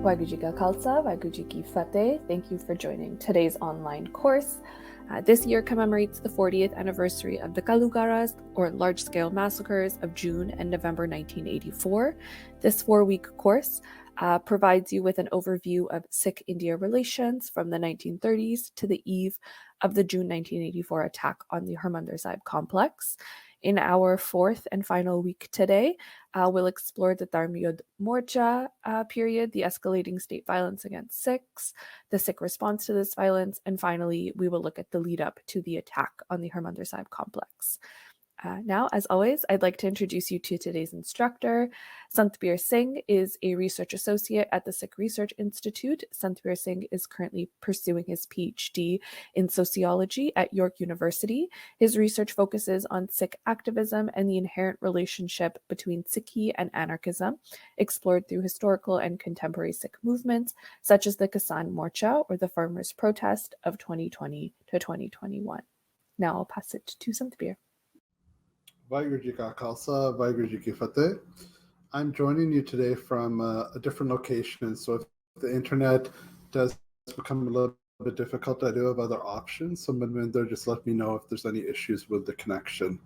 Waheguru Ji Ka Khalsa, Waheguru Ji Ki Fateh. Thank you for joining today's online course. This year commemorates the 40th anniversary of the Kalugaras, or large-scale massacres of June and November 1984. This 4-week course provides you with an overview of Sikh-India relations from the 1930s to the eve of the June 1984 attack on the Harimandar Sahib Complex. In our 4th and final week today, we'll explore the Dharam Yudh Morcha period, the escalating state violence against Sikhs, the Sikh response to this violence, and finally, we will look at the lead up to the attack on the Harimandar Sahib Complex. Now, as always, I'd like to introduce you to today's instructor. Santbir Singh is a research associate at the Sikh Research Institute. Santbir Singh is currently pursuing his PhD in sociology at York University. His research focuses on Sikh activism and the inherent relationship between Sikhi and anarchism, explored through historical and contemporary Sikh movements, such as the Kisan Morcha, or the Farmers' Protest of 2020 to 2021. Now I'll pass it to Santbir. Waheguru Ji Ka Khalsa, Waheguru Ji Ki Fateh. I'm joining you today from a different location, so if the internet does become a little bit difficult, I do have other options. So Manvinder, just let me know if there's any issues with the connection.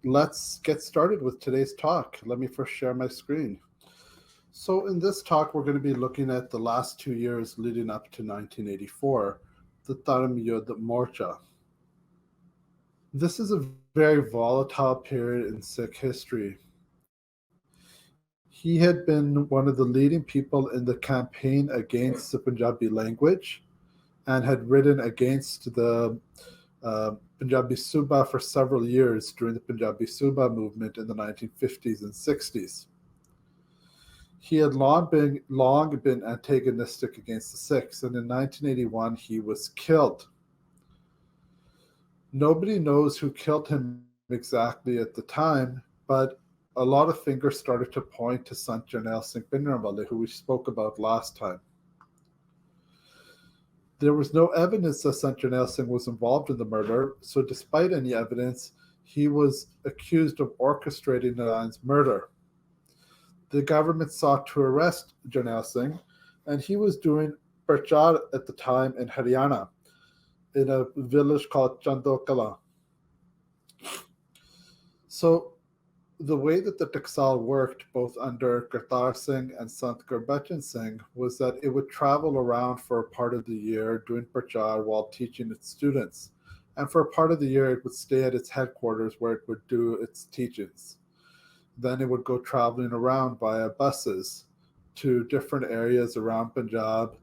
Let's get started with today's talk. Let me first share my screen. So in this talk, we're going to be looking at the last 2 years leading up to 1984, the Dharam Yudh Morcha. This is a very volatile period in Sikh history. He had been one of the leading people in the campaign against the Punjabi language and had written against the Punjabi Suba for several years during the Punjabi Suba movement in the 1950s and 60s. He had long been antagonistic against the Sikhs, and in 1981 he was killed. Nobody knows who killed him exactly at the time, but a lot of fingers started to point to Sant Jarnail Singh, who we spoke about last time. There was no evidence that Sant Jarnail Singh was involved in the murder, so despite any evidence, he was accused of orchestrating Narayan's murder. The government sought to arrest Jarnail Singh, and he was doing prachar at the time in Haryana, in a village called Chando Kalan. So the way that the Taksal worked, both under Kartar Singh and Sant Gurbachan Singh, was that it would travel around for a part of the year doing prachar while teaching its students. And for a part of the year, it would stay at its headquarters where it would do its teachings. Then it would go traveling around via buses to different areas around Punjab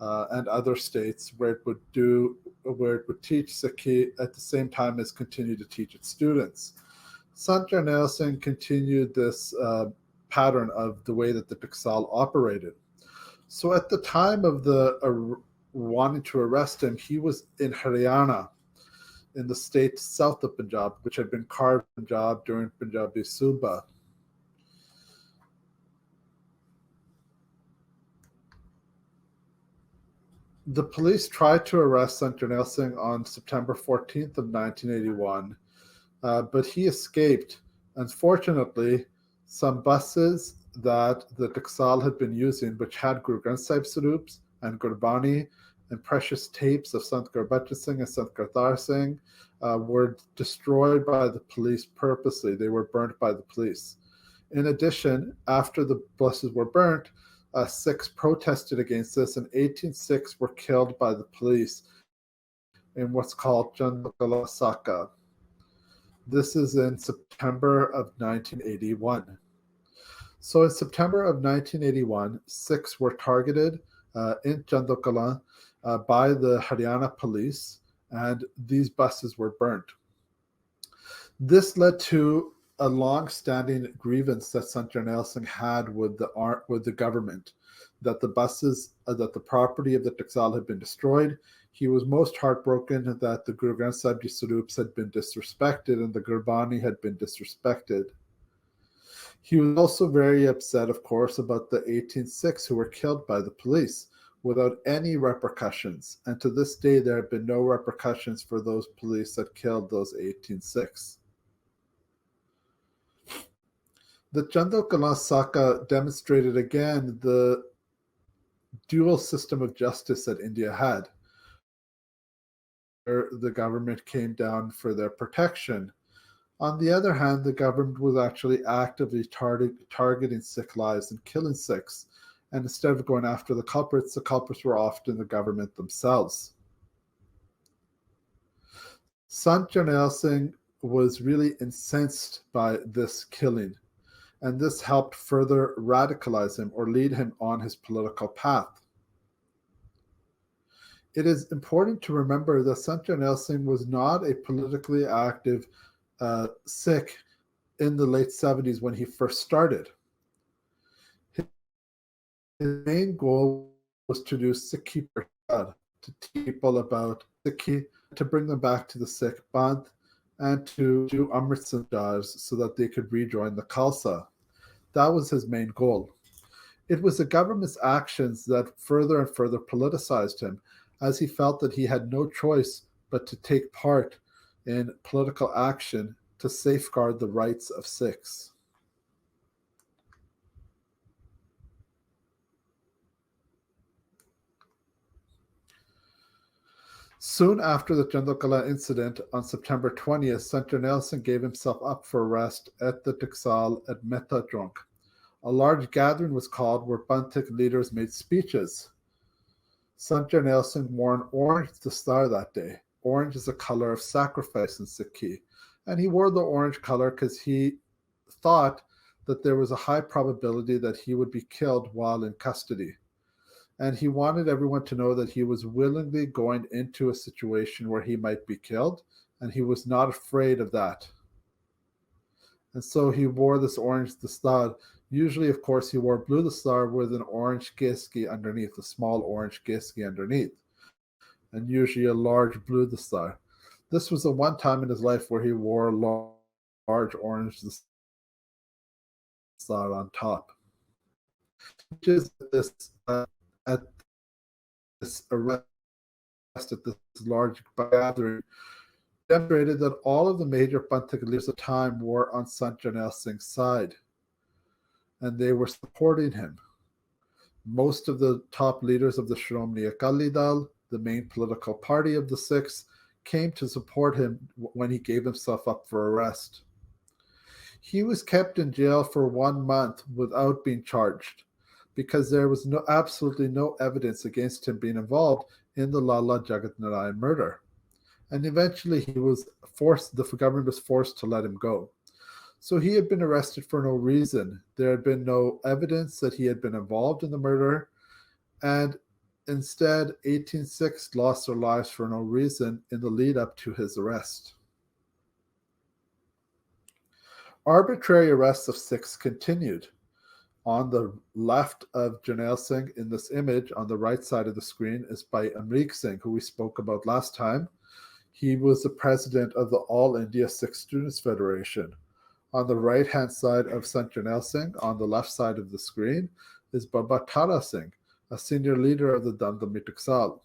and other states where it would teach Sikhi at the same time as continue to teach its students. Sant Jarnail Singh continued this pattern of the way that the Taksal operated. So at the time of the wanting to arrest him, he was in Haryana, in the state south of Punjab, which had been carved Punjab during Punjabi Suba. The police tried to arrest Sant Jarnail Singh on September 14th of 1981, but he escaped. Unfortunately, some buses that the Taksal had been using, which had Guru Granth Sahib Sarups and Gurbani and precious tapes of Sant Gurbachan Singh and Sant Kartar Singh, were destroyed by the police purposely. They were burnt by the police. In addition, after the buses were burnt, Sikhs protested against this, and 18 Sikhs were killed by the police in what's called Chando Kalan. This is in September of 1981. So in September of 1981, Sikhs were targeted in Chando Kalan by the Haryana police, and these buses were burnt. This led to a long-standing grievance that Sant Jarnail Singh had with the government, that the buses, that the property of the Taksal had been destroyed. He was most heartbroken that the Guru Granth Sahib Ji Sarups had been disrespected and the Gurbani had been disrespected. He was also very upset, of course, about the 18 Sikhs who were killed by the police without any repercussions. And to this day, there have been no repercussions for those police that killed those 18 Sikhs. The Chando Kalan Saka demonstrated again the dual system of justice that India had, where the government came down for their protection. On the other hand, the government was actually actively targeting Sikh lives and killing Sikhs. And instead of going after the culprits were often the government themselves. Sant Jarnail Singh was really incensed by this killing, and this helped further radicalize him or lead him on his political path. It is important to remember that Sant Jarnail Singh was not a politically active Sikh in the late 70s when he first started. His main goal was to do Sikhi Prasad, to teach people about Sikhi, to bring them back to the Sikh Panth, and to do Amritsar so that they could rejoin the Khalsa. That was his main goal. It was the government's actions that further and further politicized him, as he felt that he had no choice but to take part in political action to safeguard the rights of Sikhs. Soon after the Chando Kalan incident on September 20th, Sant Jarnail Singh gave himself up for arrest at the Taksal at Mehta Chowk. A large gathering was called where Panthik leaders made speeches. Sant Jarnail Singh wore an orange dastar that day. Orange is a color of sacrifice in Sikhi. And he wore the orange color because he thought that there was a high probability that he would be killed while in custody. And he wanted everyone to know that he was willingly going into a situation where he might be killed, and he was not afraid of that. And so he wore this orange dastar. Usually, of course, he wore blue dastar with an orange keski underneath, a small orange keski underneath, and usually a large blue dastar. This was the one time in his life where he wore a large orange dastar on top. Which is at this arrest at this large gathering demonstrated that all of the major Panthik leaders at the time were on Sant Jarnail Singh's side, and they were supporting him. Most of the top leaders of the Shromani Akali Dal, the main political party of the Sikhs, came to support him when he gave himself up for arrest. He was kept in jail for 1 month without being charged because there was absolutely no evidence against him being involved in the Lala Jagat Narayan murder. And eventually the government was forced to let him go. So he had been arrested for no reason. There had been no evidence that he had been involved in the murder, and instead 18 Sikhs lost their lives for no reason in the lead up to his arrest. Arbitrary arrests of Sikhs continued. On the left of Jarnail Singh in this image, on the right side of the screen, is by Indira Singh, who we spoke about last time. He was the president of the All India Sikh Students Federation. On the right-hand side of Sant Jarnail Singh, on the left side of the screen, is Baba Tara Singh, a senior leader of the Damdami Taksal.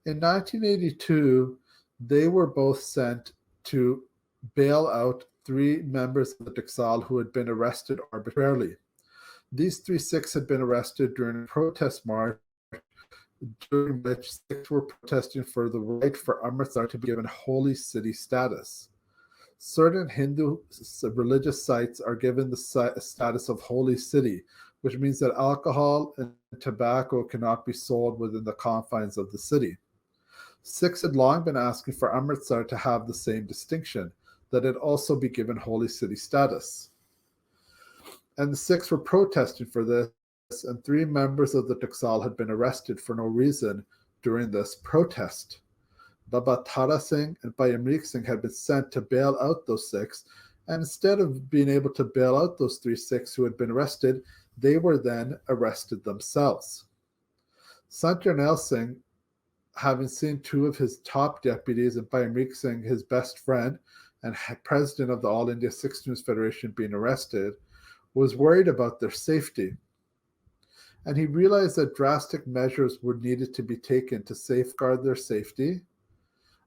In 1982, they were both sent to bail out 3 members of the Taksal who had been arrested arbitrarily. These 3 Sikhs had been arrested during a protest march during which Sikhs were protesting for the right for Amritsar to be given holy city status. Certain Hindu religious sites are given the status of holy city, which means that alcohol and tobacco cannot be sold within the confines of the city. Sikhs had long been asking for Amritsar to have the same distinction, that it also be given holy city status. And the Sikhs were protesting for this, and 3 members of the Taksal had been arrested for no reason during this protest. Baba Tara Singh and Indira Singh had been sent to bail out those Sikhs, and instead of being able to bail out those 3 Sikhs who had been arrested, they were then arrested themselves. Sant Jarnail Singh, having seen 2 of his top deputies and Indira Singh, his best friend and president of the All India Sikh Students Federation, being arrested, was worried about their safety. And he realized that drastic measures were needed to be taken to safeguard their safety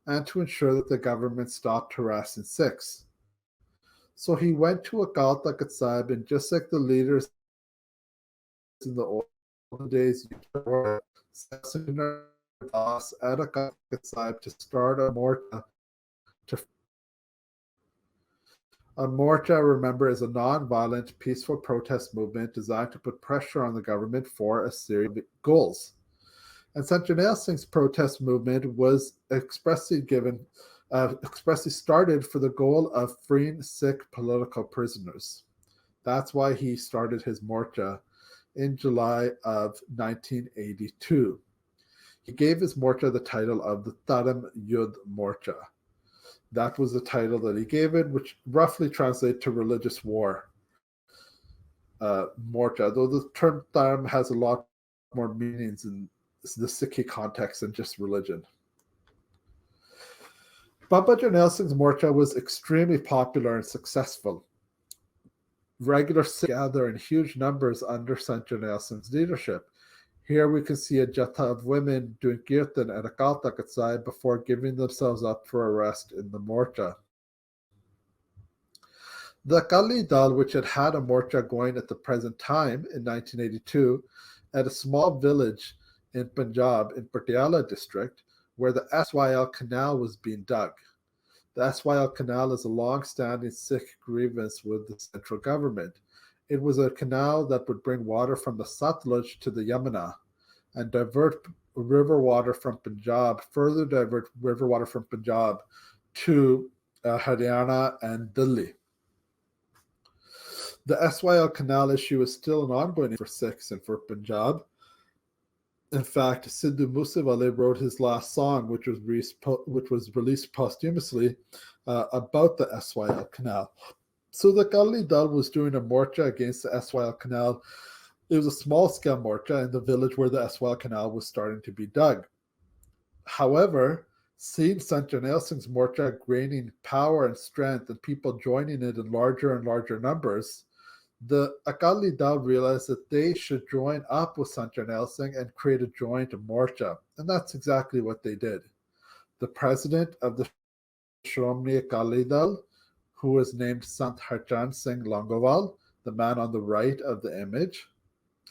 and to ensure that the government stopped harassing Sikhs. So he went to Akal Takht Sahib, and just like the leaders in the olden days, Das at Akal Takht Sahib to start a morcha. A morcha, remember, is a non-violent, peaceful protest movement designed to put pressure on the government for a series of goals. And Sant Jarnail Singh's protest movement was expressly started for the goal of freeing Sikh political prisoners. That's why he started his morcha in July of 1982. He gave his morcha the title of the Dharam Yudh Morcha. That was the title that he gave it, which roughly translates to religious war morcha, though the term Dharam has a lot more meanings in the Sikhi context than just religion. Baba Jarnail Singh's morcha was extremely popular and successful. Regular Sikhs gather in huge numbers under Sant Jarnail Singh's leadership. Here we can see a jatha of women doing kirtan at Akal Takht Sahib before giving themselves up for arrest in the morcha. The Akali Dal, which had had a morcha going at the present time in 1982 at a small village in Punjab in Patiala district, where the SYL Canal was being dug. The SYL Canal is a long-standing Sikh grievance with the central government. It was a canal that would bring water from the Satluj to the Yamuna and divert river water from Punjab to Haryana and Delhi. The SYL Canal issue is still an ongoing for Sikhs and for Punjab. In fact, Sidhu Moosewale wrote his last song, which was released posthumously, about the SYL Canal. So the Akali Dal was doing a morcha against the SYL Canal. It was a small-scale morcha in the village where the SYL Canal was starting to be dug. However, seeing Sant Jarnail Singh's morcha gaining power and strength and people joining it in larger and larger numbers, the Akali Dal realized that they should join up with Sant Jarnail Singh and create a joint morcha. And that's exactly what they did. The president of the Shromani Akali Dal, who was named Sant Harchand Singh Longowal, the man on the right of the image,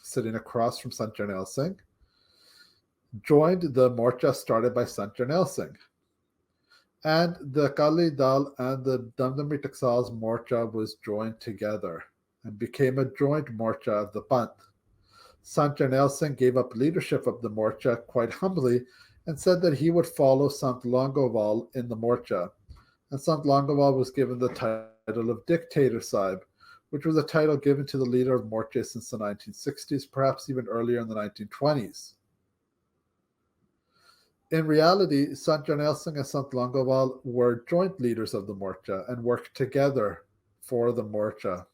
sitting across from Sant Jarnail Singh, joined the morcha started by Sant Jarnail Singh. And the Akali Dal and the Damdami Taksal's morcha was joined together and became a joint morcha of the Panth. Sant Jarnail Singh gave up leadership of the morcha quite humbly and said that he would follow Sant Longowal in the morcha. And Sant Longowal was given the title of Dictator Sahib, which was a title given to the leader of morcha since the 1960s, perhaps even earlier in the 1920s. In reality, Sant Jarnail Singh and Sant Longowal were joint leaders of the morcha and worked together for the morcha.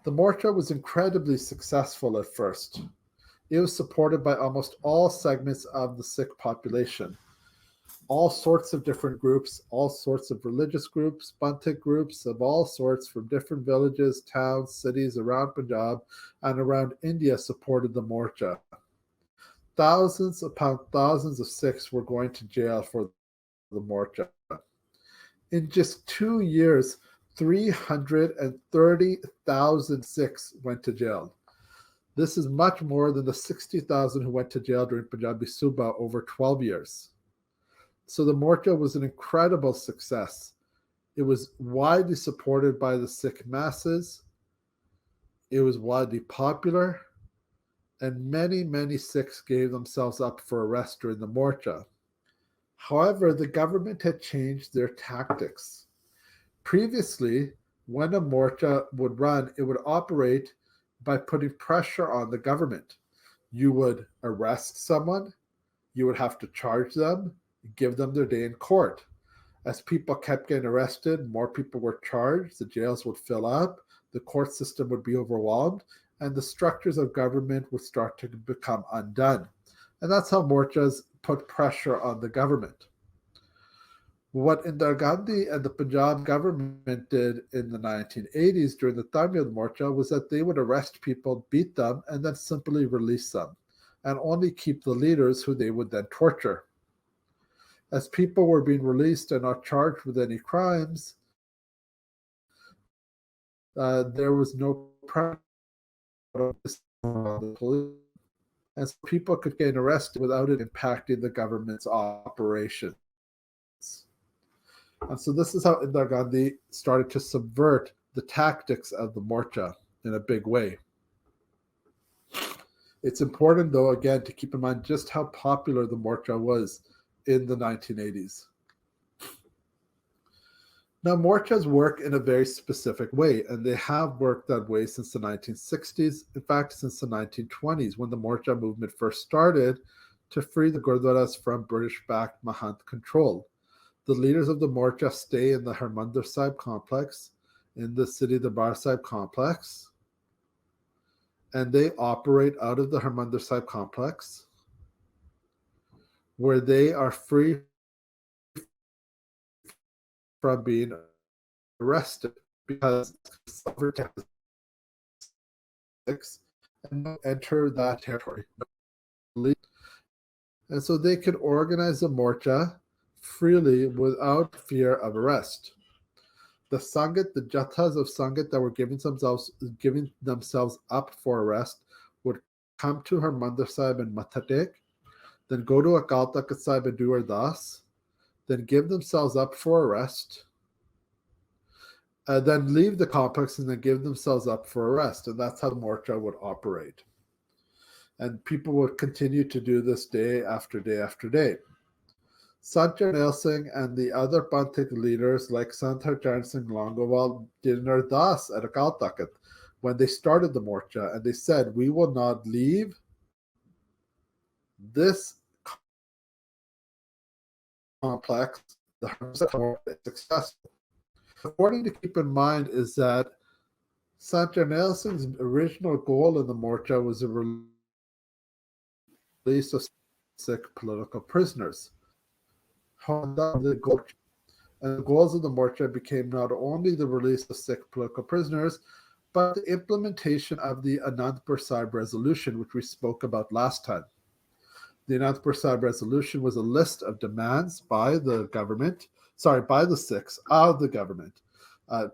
The morcha was incredibly successful at first. It was supported by almost all segments of the Sikh population. All sorts of different groups, all sorts of religious groups, Panthic groups of all sorts from different villages, towns, cities around Punjab and around India supported the morcha. Thousands upon thousands of Sikhs were going to jail for the morcha. In just 2 years, 330,000 Sikhs went to jail. This is much more than the 60,000 who went to jail during Punjabi Suba over 12 years. So the morcha was an incredible success. It was widely supported by the Sikh masses. It was widely popular. And many, many Sikhs gave themselves up for arrest during the morcha. However, the government had changed their tactics. Previously, when a morcha would run, it would operate by putting pressure on the government. You would arrest someone, you would have to charge them, give them their day in court. As people kept getting arrested, more people were charged, the jails would fill up, the court system would be overwhelmed, and the structures of government would start to become undone. And that's how morchas put pressure on the government. What Indira Gandhi and the Punjab government did in the 1980s during the Dharam Yudh Morcha was that they would arrest people, beat them, and then simply release them, and only keep the leaders who they would then torture. As people were being released and not charged with any crimes, there was no pressure on the police, and so people could get arrested without it impacting the government's operations. And so this is how Indira Gandhi started to subvert the tactics of the Morcha in a big way. It's important, though, again, to keep in mind just how popular the Morcha was in the 1980s. Now, Morchas work in a very specific way, and they have worked that way since the 1960s. In fact, since the 1920s, when the Morcha movement first started to free the Gurdwaras from British-backed Mahant control. The leaders of the Morcha stay in the Harimandar Sahib Complex, in the city Darbar Sahib Complex, and they operate out of the Harimandar Sahib Complex, where they are free from being arrested because and enter that territory. And so they could organize a Morcha freely without fear of arrest. The Sangat, the Jathas of Sangat that were giving themselves up for arrest would come to Harimandar Sahib and Matha Tek, then go to Akal Takht Sahib and do Ardas, then give themselves up for arrest, then leave the complex and then give themselves up for arrest. And that's how the Morcha would operate. And people would continue to do this day after day after day. Sant Jarnail Singh and the other Panthik leaders like Sant Harchan Singh Longowal did an Ardas at Akal Takht when they started the Morcha, and they said, we will not leave this complex, the successful. Important to keep in mind is that Sant Jarnail Singh's original goal in the Morcha was a release of Sikh political prisoners. And the goals of the Morcha became not only the release of Sikh political prisoners, but the implementation of the Anandpur Sahib resolution, which we spoke about last time. The Anandpur Sahib resolution was a list of demands by the Sikhs of the government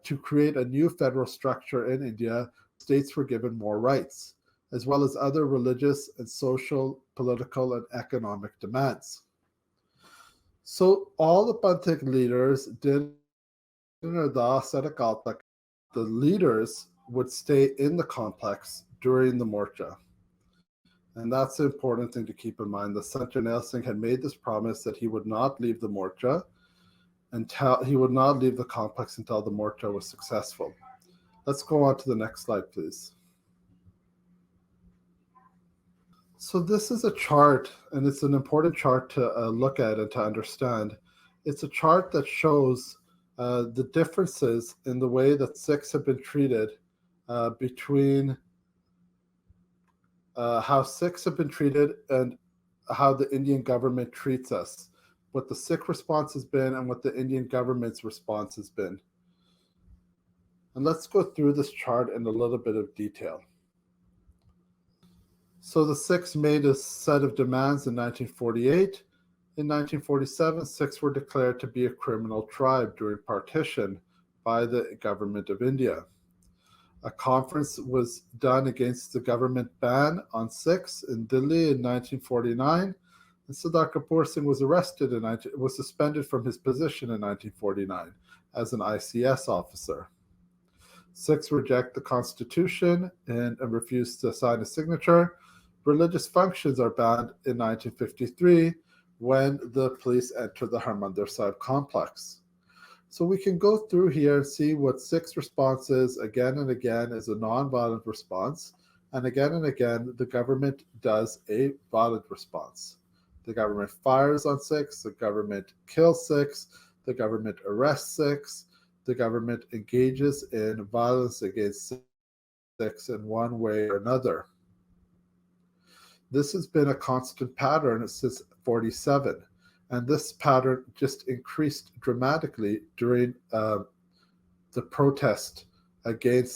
to create a new federal structure in India. States were given more rights, as well as other religious and social, political, and economic demands. So all the Panthik leaders did Ardas at Akal Takht. The leaders would stay in the complex during the Morcha. And that's an important thing to keep in mind. The Sant Jarnail Singh had made this promise that he would not leave the Morcha until he would not leave the complex until the Morcha was successful. Let's go on to the next slide, please. So this is a chart, and it's an important chart to look at and to understand. It's a chart that shows the differences in the way that Sikhs have been treated between how Sikhs have been treated and how the Indian government treats us, what the Sikh response has been and what the Indian government's response has been. And let's go through this chart in a little bit of detail. So the Sikhs made a set of demands in 1948. In 1947, Sikhs were declared to be a criminal tribe during partition by the government of India. A conference was done against the government ban on Sikhs in Delhi in 1949, and Sardar Kapoor Singh was was suspended from his position in 1949 as an ICS officer. Sikhs reject the constitution and refuse to sign a signature. Religious functions are banned in 1953 when the police enter the Harimandar Sahib complex. So we can go through here and see what Sikhs' response is again and again as a non-violent response, and again the government does a violent response. The government fires on Sikhs, the government kills Sikhs, the government arrests Sikhs, the government engages in violence against Sikhs in one way or another. This has been a constant pattern since 1947, and this pattern just increased dramatically during the protest during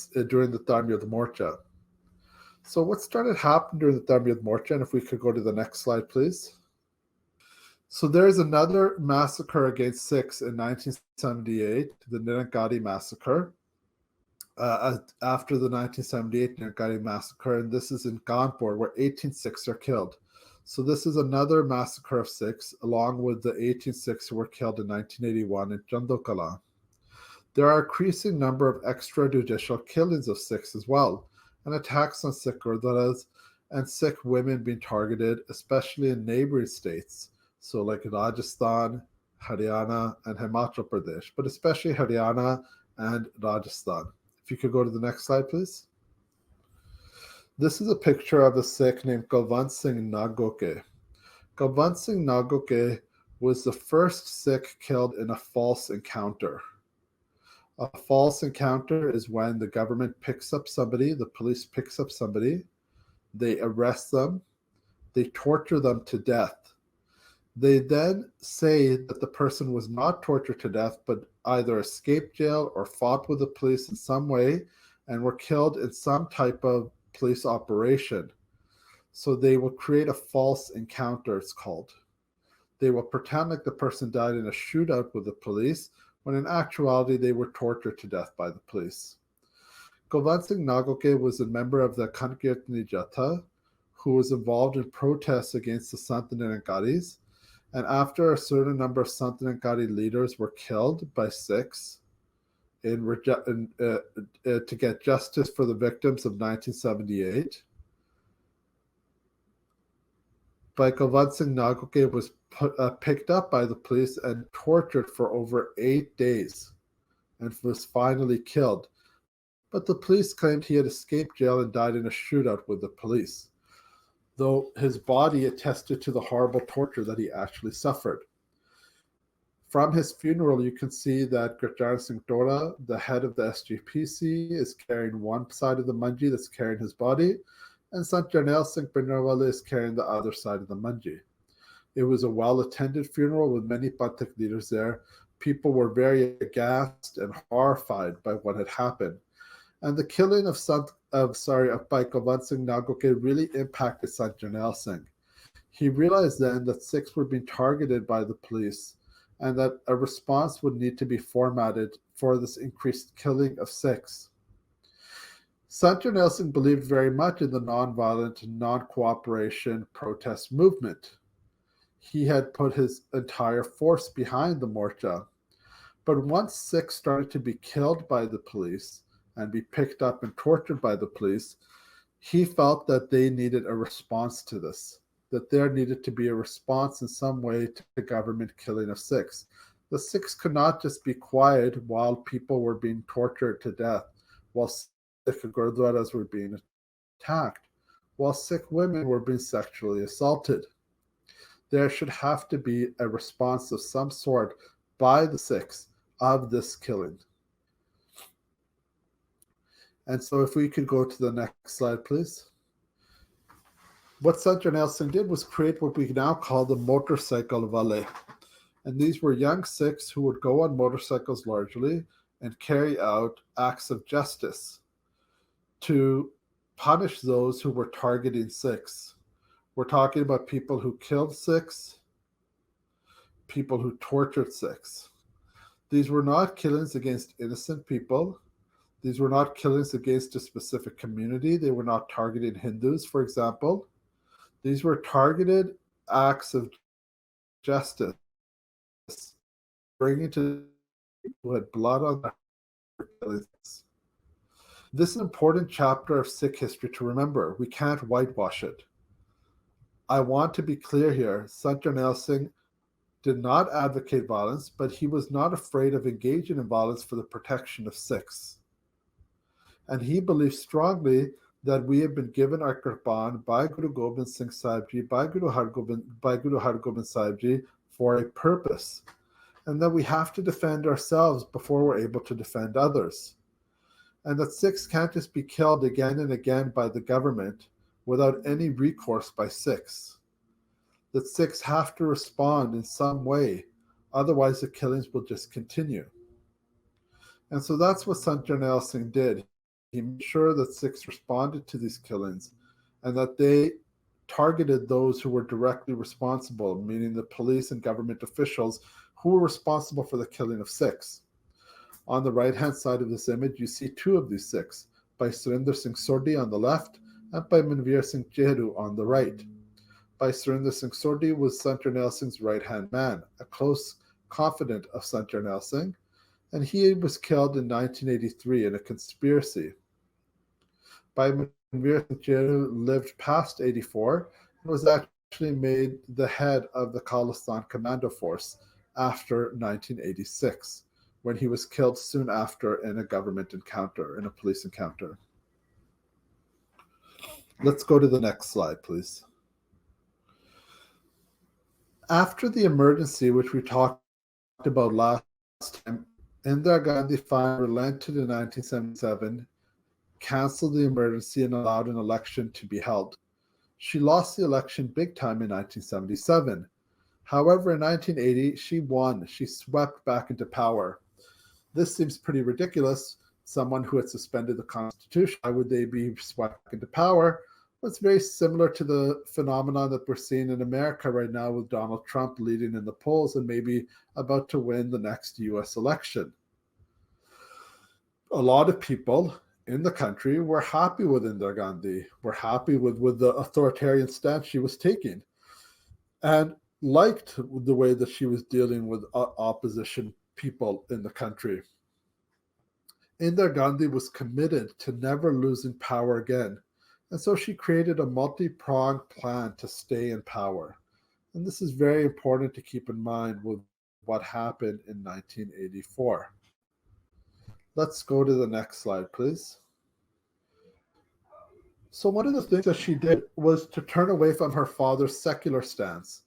the Dharam Yudh Morcha. So what started happening during the Dharam Yudh Morcha, and if we could go to the next slide, please. So there's another massacre against Sikhs in 1978, the Nirangadi massacre. after the 1978 Nirgari massacre, and this is in Kanpur, where 18 Sikhs are killed. So this is another massacre of Sikhs, along with the 18 Sikhs who were killed in 1981 in Chando Kalan. There are an increasing number of extrajudicial killings of Sikhs as well, and attacks on Sikh Gurdwaras and Sikh women being targeted, especially in neighboring states, so like Rajasthan, Haryana, and Himachal Pradesh, but especially Haryana and Rajasthan. If you could go to the next slide, please. This is a picture of a Sikh named Kulwant Singh Nagoke. Kulwant Singh Nagoke was the first Sikh killed in a false encounter. A false encounter is when the government picks up somebody, the police picks up somebody, they arrest them, they torture them to death. They then say that the person was not tortured to death, but either escaped jail or fought with the police in some way and were killed in some type of police operation. So they will create a false encounter, it's called. They will pretend like the person died in a shootout with the police, when in actuality they were tortured to death by the police. Kulwant Singh Nagoke was a member of the Kankirtani Jatha, who was involved in protests against the Sant Nirankaris. And after a certain number of Sant Nirankari leaders were killed by Sikhs to get justice for the victims of 1978, Kulwant Singh Nagoke was picked up by the police and tortured for over 8 days and was finally killed. But the police claimed he had escaped jail and died in a shootout with the police, though his body attested to the horrible torture that he actually suffered. From his funeral, you can see that Gurjar Singh Tora, the head of the SGPC, is carrying one side of the manji that's carrying his body, and Sant Jarnail Singh Bhinderwala is carrying the other side of the manji. It was a well-attended funeral with many Panthak leaders there. People were very aghast and horrified by what had happened. And the killing of Kulwant Singh Nagoke really impacted Sant Jarnail Singh. He realized then that Sikhs were being targeted by the police and that a response would need to be formatted for this increased killing of Sikhs. Sant Jarnail Singh believed very much in the nonviolent, non-cooperation protest movement. He had put his entire force behind the Morcha. But once Sikhs started to be killed by the police and be picked up and tortured by the police, he felt that they needed a response to this, that there needed to be a response in some way to the government killing of Sikhs. The Sikhs could not just be quiet while people were being tortured to death, while Sikh Gurdwaras were being attacked, while Sikh women were being sexually assaulted. There should have to be a response of some sort by the Sikhs of this killing. And so if we could go to the next slide, please. What Sant Jarnail Singh did was create what we now call the motorcycle valet. And these were young Sikhs who would go on motorcycles largely and carry out acts of justice to punish those who were targeting Sikhs. We're talking about people who killed Sikhs, people who tortured Sikhs. These were not killings against innocent people. These were not killings against a specific community. They were not targeting Hindus, for example. These were targeted acts of justice, bringing to people who had blood on their killings. This is an important chapter of Sikh history to remember. We can't whitewash it. I want to be clear here. Sant Jarnail Singh did not advocate violence, but he was not afraid of engaging in violence for the protection of Sikhs. And he believed strongly that we have been given our Qurban by Guru Gobind Singh Sahib Ji, by Guru Hargobind Sahib Ji for a purpose, and that we have to defend ourselves before we're able to defend others. And that Sikhs can't just be killed again and again by the government without any recourse by Sikhs. That Sikhs have to respond in some way, otherwise the killings will just continue. And so that's what Sant Jarnail Singh did. He made sure that Sikhs responded to these killings and that they targeted those who were directly responsible, meaning the police and government officials who were responsible for the killing of Sikhs. On the right-hand side of this image, you see two of these Sikhs, by Surinder Singh Sodhi on the left and by Manveer Singh Jehru on the right. By Surinder Singh Sodhi was Sant Jarnail Singh's right-hand man, a close confidant of Sant Jarnail Singh, and he was killed in 1983 in a conspiracy. By Manveer Singh Jehru lived past 84 and was actually made the head of the Khalistan Commando Force after 1986, when he was killed soon after in a government encounter, in a police encounter. Let's go to the next slide, please. After the emergency, which we talked about last time, Indira Gandhi finally relented in 1977, canceled the emergency, and allowed an election to be held. She lost the election big time in 1977. However, in 1980, she won. She swept back into power. This seems pretty ridiculous. Someone who had suspended the Constitution, why would they be swept back into power? Well, it's very similar to the phenomenon that we're seeing in America right now with Donald Trump leading in the polls and maybe about to win the next US election. A lot of people in the country were happy with Indira Gandhi, were happy with the authoritarian stance she was taking, and liked the way that she was dealing with opposition people in the country. Indira Gandhi was committed to never losing power again, and so she created a multi-pronged plan to stay in power. And this is very important to keep in mind with what happened in 1984. Let's go to the next slide, please. So one of the things that she did was to turn away from her father's secular stance.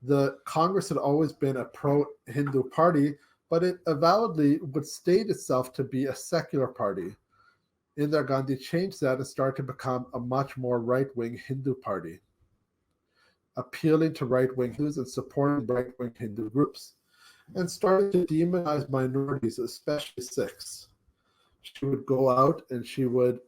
The Congress had always been a pro-Hindu party, but it avowedly would state itself to be a secular party. Indira Gandhi changed that and started to become a much more right-wing Hindu party, appealing to right-wing Hindus and supporting right-wing Hindu groups, and started to demonize minorities, especially Sikhs. She would go out and she would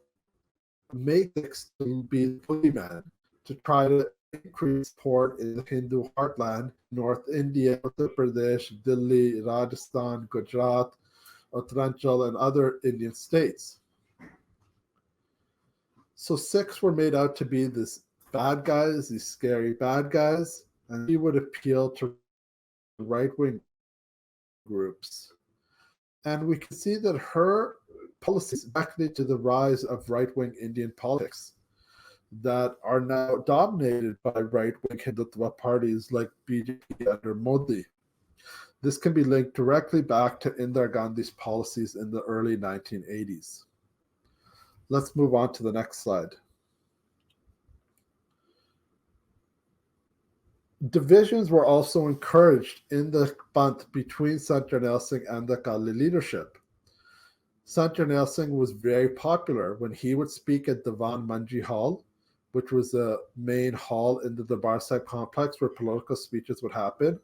make Sikhs to be the boogeyman, to try to increase support in the Hindu heartland, North India, Uttar Pradesh, Delhi, Rajasthan, Gujarat, Uttaranchal, and other Indian states. So Sikhs were made out to be these bad guys, these scary bad guys, and he would appeal to right-wing groups. And we can see that her policies directly to the rise of right-wing Indian politics that are now dominated by right-wing Hindutva parties like BJP under Modi. This can be linked directly back to Indira Gandhi's policies in the early 1980s. Let's move on to the next slide. Divisions were also encouraged in the Panth between Sant Jarnail Singh and the Akali leadership. Sant Jarnail Singh was very popular when he would speak at Diwan Manji Hall, which was the main hall in the Dharam Sahib Complex where political speeches would happen.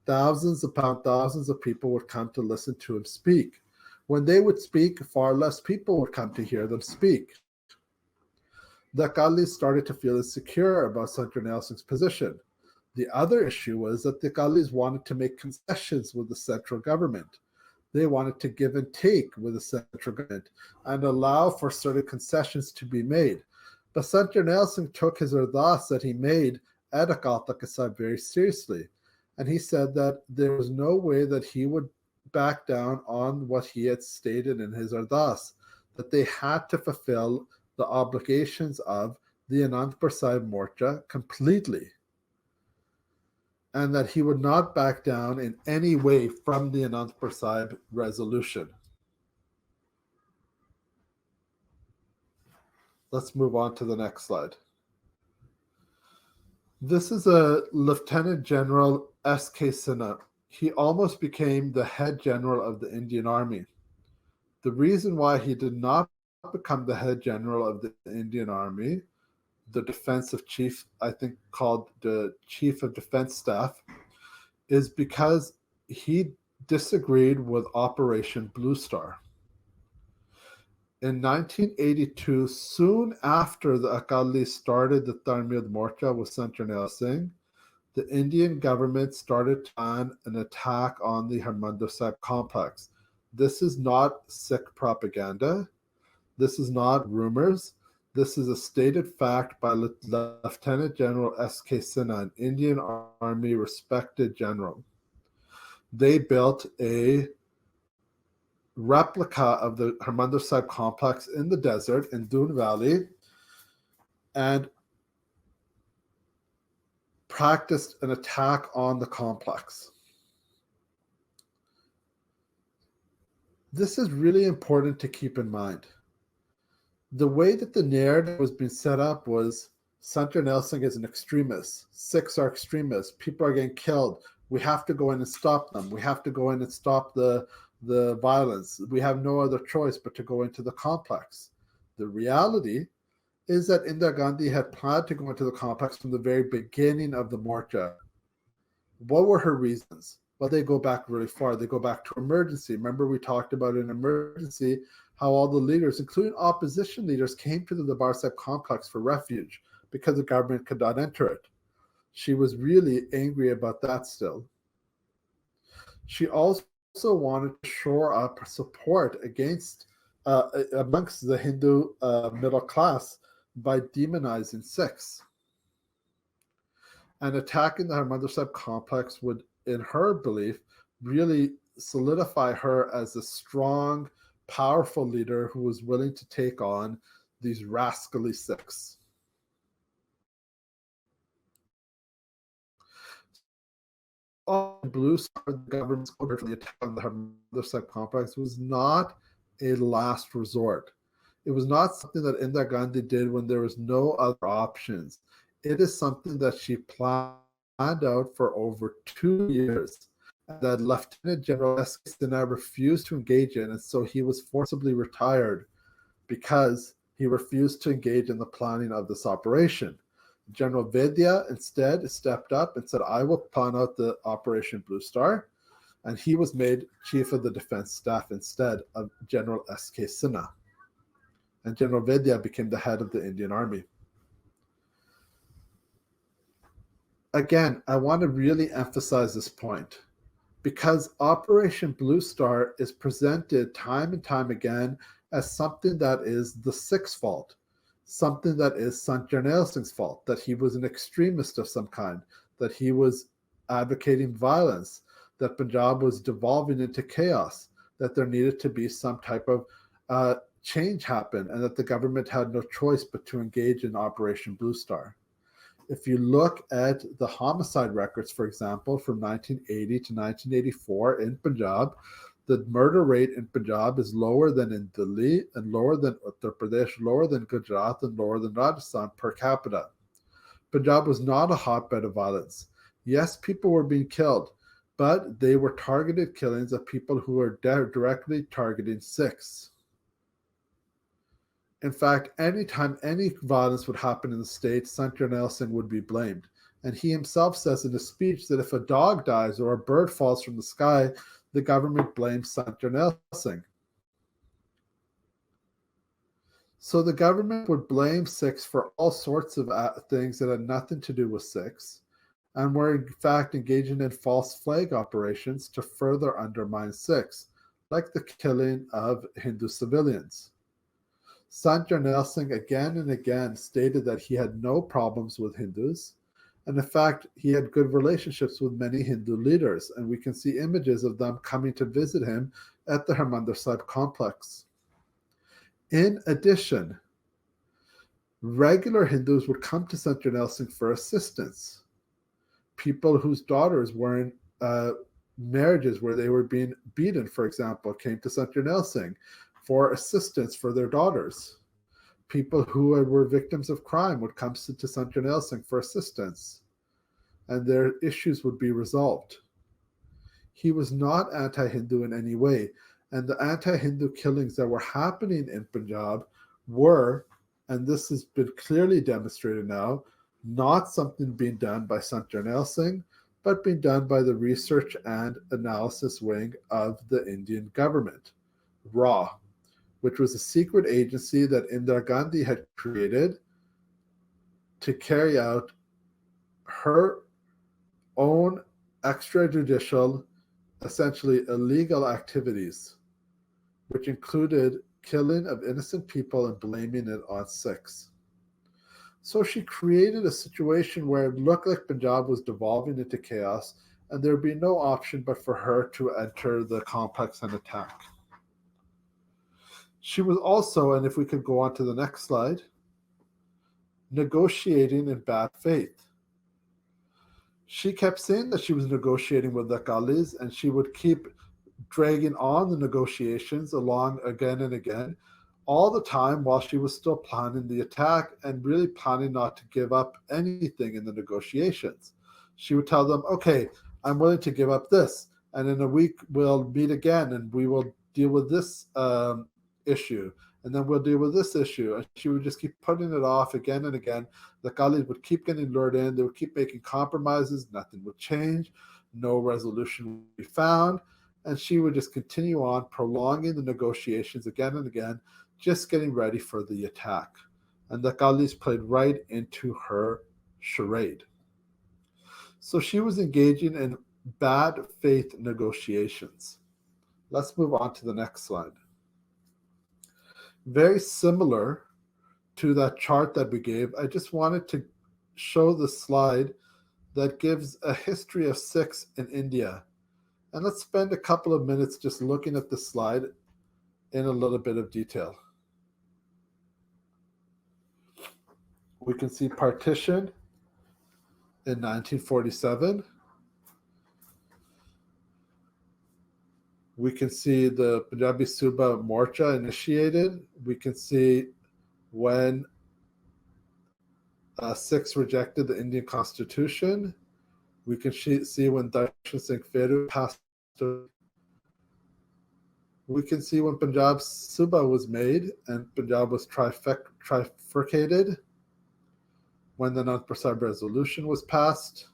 Thousands upon thousands of people would come to listen to him speak. When they would speak, far less people would come to hear them speak. The Akalis started to feel insecure about Sant Jarnail Singh's position. The other issue was that the Akalis wanted to make concessions with the central government. They wanted to give and take with the central government and allow for certain concessions to be made. But Sant Jarnail Singh took his ardas that he made at Akal Takht Sahib very seriously. And he said that there was no way that he would back down on what he had stated in his ardas, that they had to fulfill the obligations of the Anandpur Sahib Morcha completely, and that he would not back down in any way from the Anandpur Sahib resolution. Let's move on to the next slide. This is a Lieutenant General S.K. Sinha. He almost became the head general of the Indian Army. The reason why he did not become the head general of the Indian Army, the defensive chief, I think called the Chief of Defense Staff, is because he disagreed with Operation Blue Star. In 1982, soon after the Akalis started the Dharam Yudh Morcha with Sant Jarnail Singh, the Indian government started to plan an attack on the Harimandar Sahib Complex. This is not Sikh propaganda. This is not rumors. This is a stated fact by Lieutenant General S.K. Sinha, an Indian Army respected general. They built a replica of the Harimandar Sahib Complex in the desert in Doon Valley and practiced an attack on the complex. This is really important to keep in mind. The way that the narrative was being set up was Sant Jarnail Singh is an extremist. Sikhs are extremists. People are getting killed. We have to go in and stop them. We have to go in and stop the violence. We have no other choice but to go into the complex. The reality is that Indira Gandhi had planned to go into the complex from the very beginning of the Morcha. What were her reasons? Well, they go back really far. They go back to emergency. Remember, we talked about in emergency how all the leaders, including opposition leaders, came to the Darbar Sahib complex for refuge because the government could not enter it. She was really angry about that still. She also wanted to shore up support against amongst the Hindu middle class by demonizing Sikhs. And attacking the Harimandar Sahib complex would, in her belief, really solidify her as a strong, powerful leader who was willing to take on these rascally Sikhs. Blue Star, the government's order for the attack on the Harimandar Sahib complex was not a last resort. It was not something that Indira Gandhi did when there was no other options. It is something that she planned out for over 2 years, and that Lieutenant General S.K. Sinha refused to engage in, and so he was forcibly retired because he refused to engage in the planning of this operation. General Vedya instead stepped up and said, I will plan out the Operation Blue Star, and he was made Chief of the Defense Staff instead of General S.K. Sinha. And General Vedya became the head of the Indian Army. Again, I want to really emphasize this point because Operation Blue Star is presented time and time again as something that is the Sikhs' fault, something that is Sant Jarnail Singh's fault, that he was an extremist of some kind, that he was advocating violence, that Punjab was devolving into chaos, that there needed to be some type of change happen, and that the government had no choice but to engage in Operation Blue Star. If you look at the homicide records, for example, from 1980 to 1984 in Punjab, the murder rate in Punjab is lower than in Delhi and lower than Uttar Pradesh, lower than Gujarat, and lower than Rajasthan per capita. Punjab was not a hotbed of violence. Yes, people were being killed, but they were targeted killings of people who were directly targeting Sikhs. In fact, anytime any violence would happen in the state, Sant Jarnail Singh would be blamed. And he himself says in his speech that if a dog dies or a bird falls from the sky, the government blames Sant Jarnail Singh. So the government would blame Sikhs for all sorts of things that had nothing to do with Sikhs, and were in fact engaging in false flag operations to further undermine Sikhs, like the killing of Hindu civilians. Sant Jarnail Singh again and again stated that he had no problems with Hindus, and in fact, he had good relationships with many Hindu leaders, and we can see images of them coming to visit him at the Harimandar Sahib complex. In addition, regular Hindus would come to Sant Jarnail Singh for assistance. People whose daughters were in marriages where they were being beaten, for example, came to Sant Jarnail Singh for assistance for their daughters. People who were victims of crime would come to Sant Jarnail Singh for assistance, and their issues would be resolved. He was not anti-Hindu in any way, and the anti-Hindu killings that were happening in Punjab were, and this has been clearly demonstrated now, not something being done by Sant Jarnail Singh, but being done by the research and analysis wing of the Indian government, RAW, which was a secret agency that Indira Gandhi had created to carry out her own extrajudicial, essentially illegal activities which included killing of innocent people and blaming it on Sikhs. So she created a situation where it looked like Punjab was devolving into chaos, and there would be no option but for her to enter the complex and attack. She was also, and if we could go on to the next slide, negotiating in bad faith. She kept saying that she was negotiating with the Akalis, and she would keep dragging on the negotiations along again and again, all the time while she was still planning the attack and really planning not to give up anything in the negotiations. She would tell them, okay, I'm willing to give up this, and in a week we'll meet again and we will deal with this issue, and then we'll deal with this issue. And she would just keep putting it off again and again. The Akalis would keep getting lured in. They would keep making compromises. Nothing would change. No resolution would be found. And she would just continue on prolonging the negotiations again and again, just getting ready for the attack. And the Akalis played right into her charade. So she was engaging in bad faith negotiations. Let's move on to the next slide. Very similar to that chart that we gave, I just wanted to show the slide that gives a history of Sikhs in India. And let's spend a couple of minutes just looking at the slide in a little bit of detail. We can see partition in 1947. We can see the Punjabi Suba Morcha initiated. We can see when Sikhs rejected the Indian Constitution. We can see when Dharam Yudh passed. We can see when Punjab Suba was made and Punjab was trifurcated, when the Anandpur Sahib resolution was passed,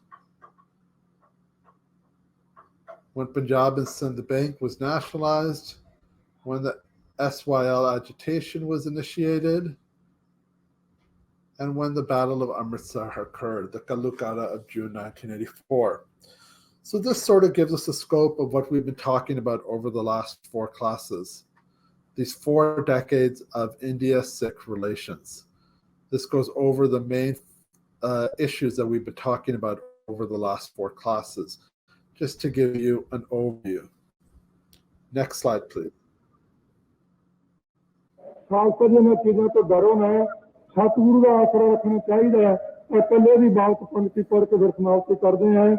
when Punjab and Sindh Bank was nationalized, when the SYL agitation was initiated, and when the Battle of Amritsar occurred, the Kalukara of June 1984. So this sort of gives us a scope of what we've been talking about over the last 4 classes, these 4 decades of India-Sikh relations. This goes over the main issues that we've been talking about over the last 4 classes, just to give you an overview. Next slide, please. सतगुरु का आसरा रखना चाहिए और कले की बात पंक्ति पढ़ के फिर समाप्ति करते हैं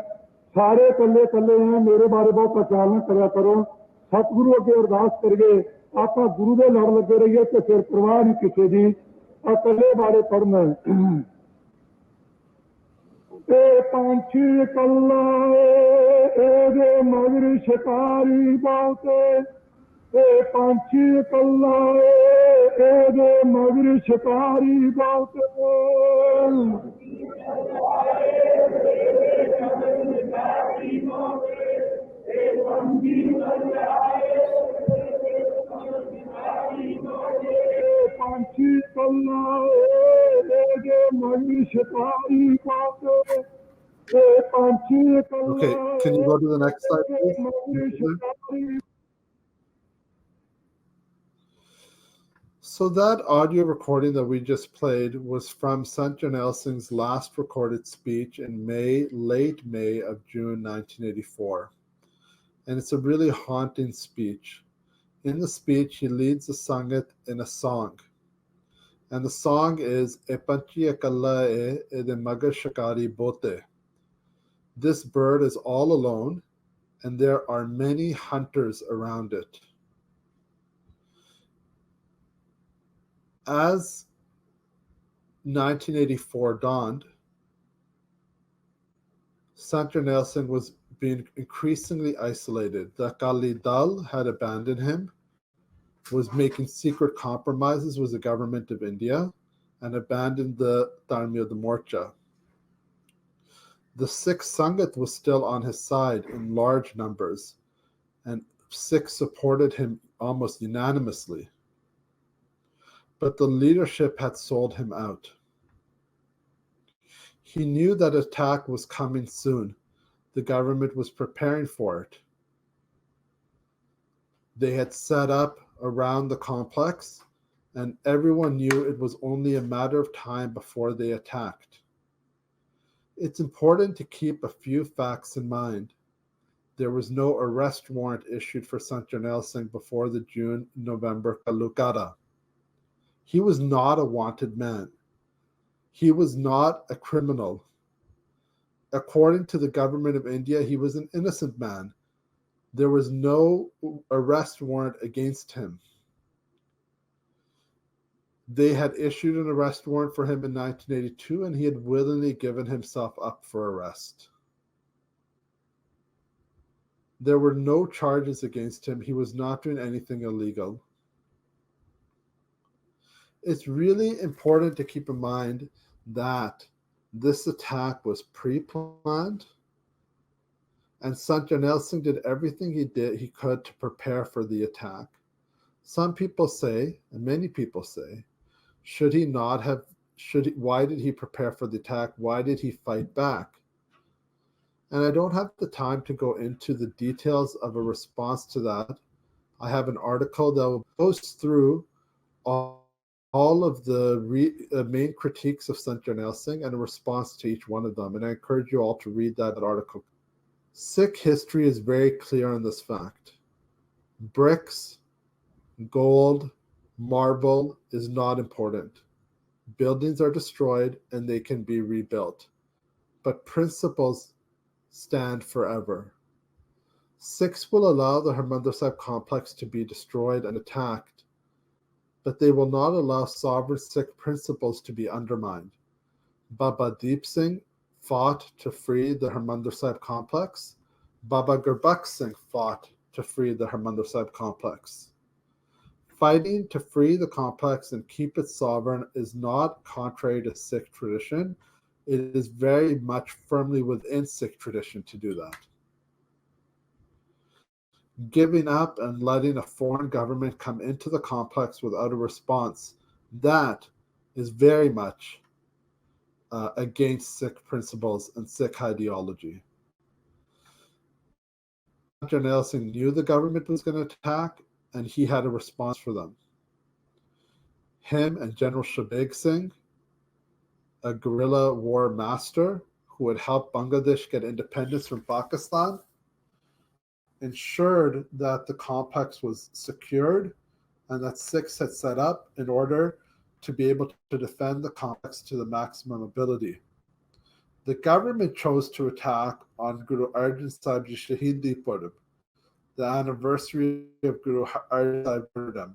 सारे कले कले हैं मेरे बारे बहुत प्रचार न करा करो सतगुरु अगे अरदास करिए आप गुरु के लड़ लगे रहिए तो फिर परवाह नहीं किसी की और कले बारे पढ़ना पंछी कला मगर शिकारी बाते पंछी कला मगर शिकारी बात पंछी कला मगर शिकारी बात पंछी कला Okay, can you go to the next slide, please? So that audio recording that we just played was from Sant Jarnail Singh's last recorded speech in late May of June 1984. And it's a really haunting speech. In the speech, he leads the Sangat in a song. And the song is E Panchi Akalla E De Magar Shakari Bote. This bird is all alone, and there are many hunters around it. As 1984 dawned, Sant Jarnail Singh was being increasingly isolated. The Akali Dal had abandoned him, was making secret compromises with the government of India, and abandoned the Dharam Yudh Morcha. The Sikh Sangat was still on his side in large numbers, and Sikhs supported him almost unanimously. But the leadership had sold him out. He knew that attack was coming soon. The government was preparing for it. They had set up around the complex, and everyone knew it was only a matter of time before they attacked. It's important to keep a few facts in mind. There was no arrest warrant issued for Sant Jarnail Singh before the June-November Kalukara. He was not a wanted man. He was not a criminal. According to the government of India, he was an innocent man. There was no arrest warrant against him. They had issued an arrest warrant for him in 1982, and he had willingly given himself up for arrest. There were no charges against him. He was not doing anything illegal. It's really important to keep in mind that this attack was pre-planned, and Sant Jarnail Singh did everything he could to prepare for the attack. Some people say, and many people say, why did he prepare for the attack? Why did he fight back? And I don't have the time to go into the details of a response to that. I have an article that goes through all of the main critiques of Sant Jarnail Singh and a response to each one of them. And I encourage you all to read that article. Sikh history is very clear on this fact. Bricks, gold, marble is not important. Buildings are destroyed and they can be rebuilt. But principles stand forever. Sikhs will allow the Harimandar Sahib complex to be destroyed and attacked, but they will not allow sovereign Sikh principles to be undermined. Baba Deep Singh fought to free the Harimandar Sahib complex. Baba Gurbakh Singh fought to free the Harimandar Sahib complex. Fighting to free the complex and keep it sovereign is not contrary to Sikh tradition. It is very much firmly within Sikh tradition to do that. Giving up and letting a foreign government come into the complex without a response, that is very much against Sikh principles and Sikh ideology. Jarnail Singh knew the government was going to attack, and he had a response for them. Him and General Shabig Singh, a guerrilla war master who had helped Bangladesh get independence from Pakistan, ensured that the complex was secured and that Sikhs had set up in order to be able to defend the complex to the maximum ability. The government chose to attack on Guru Arjan Sahib Ji Shahidi Purab, the anniversary of Guru Arjan Sahib Purab.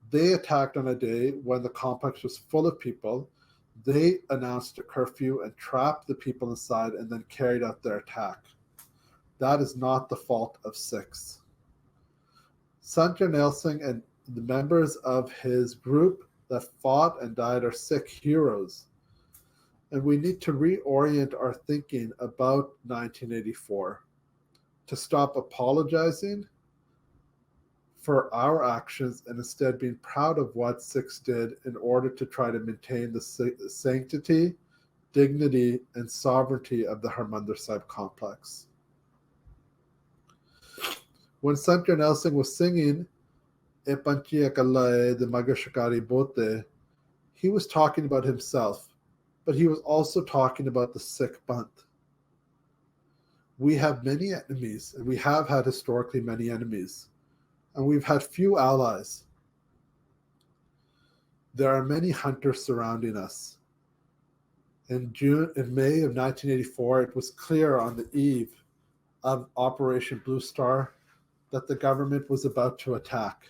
They attacked on a day when the complex was full of people. They announced a curfew and trapped the people inside and then carried out their attack. That is not the fault of Sikhs. Sant Jarnail Singh and the members of his group that fought and died are Sikh heroes. And we need to reorient our thinking about 1984 to stop apologizing for our actions and instead being proud of what Sikhs did in order to try to maintain the sanctity, dignity, and sovereignty of the Harimandar Sahib complex. When Sant Jarnail Singh was singing E Panchiya Kallaye de Magar Shikari Bote, he was talking about himself, but he was also talking about the Sikh Panth. We have many enemies, and we have had historically many enemies, and we've had few allies. There are many hunters surrounding us. In May of 1984, it was clear on the eve of Operation Blue Star that the government was about to attack.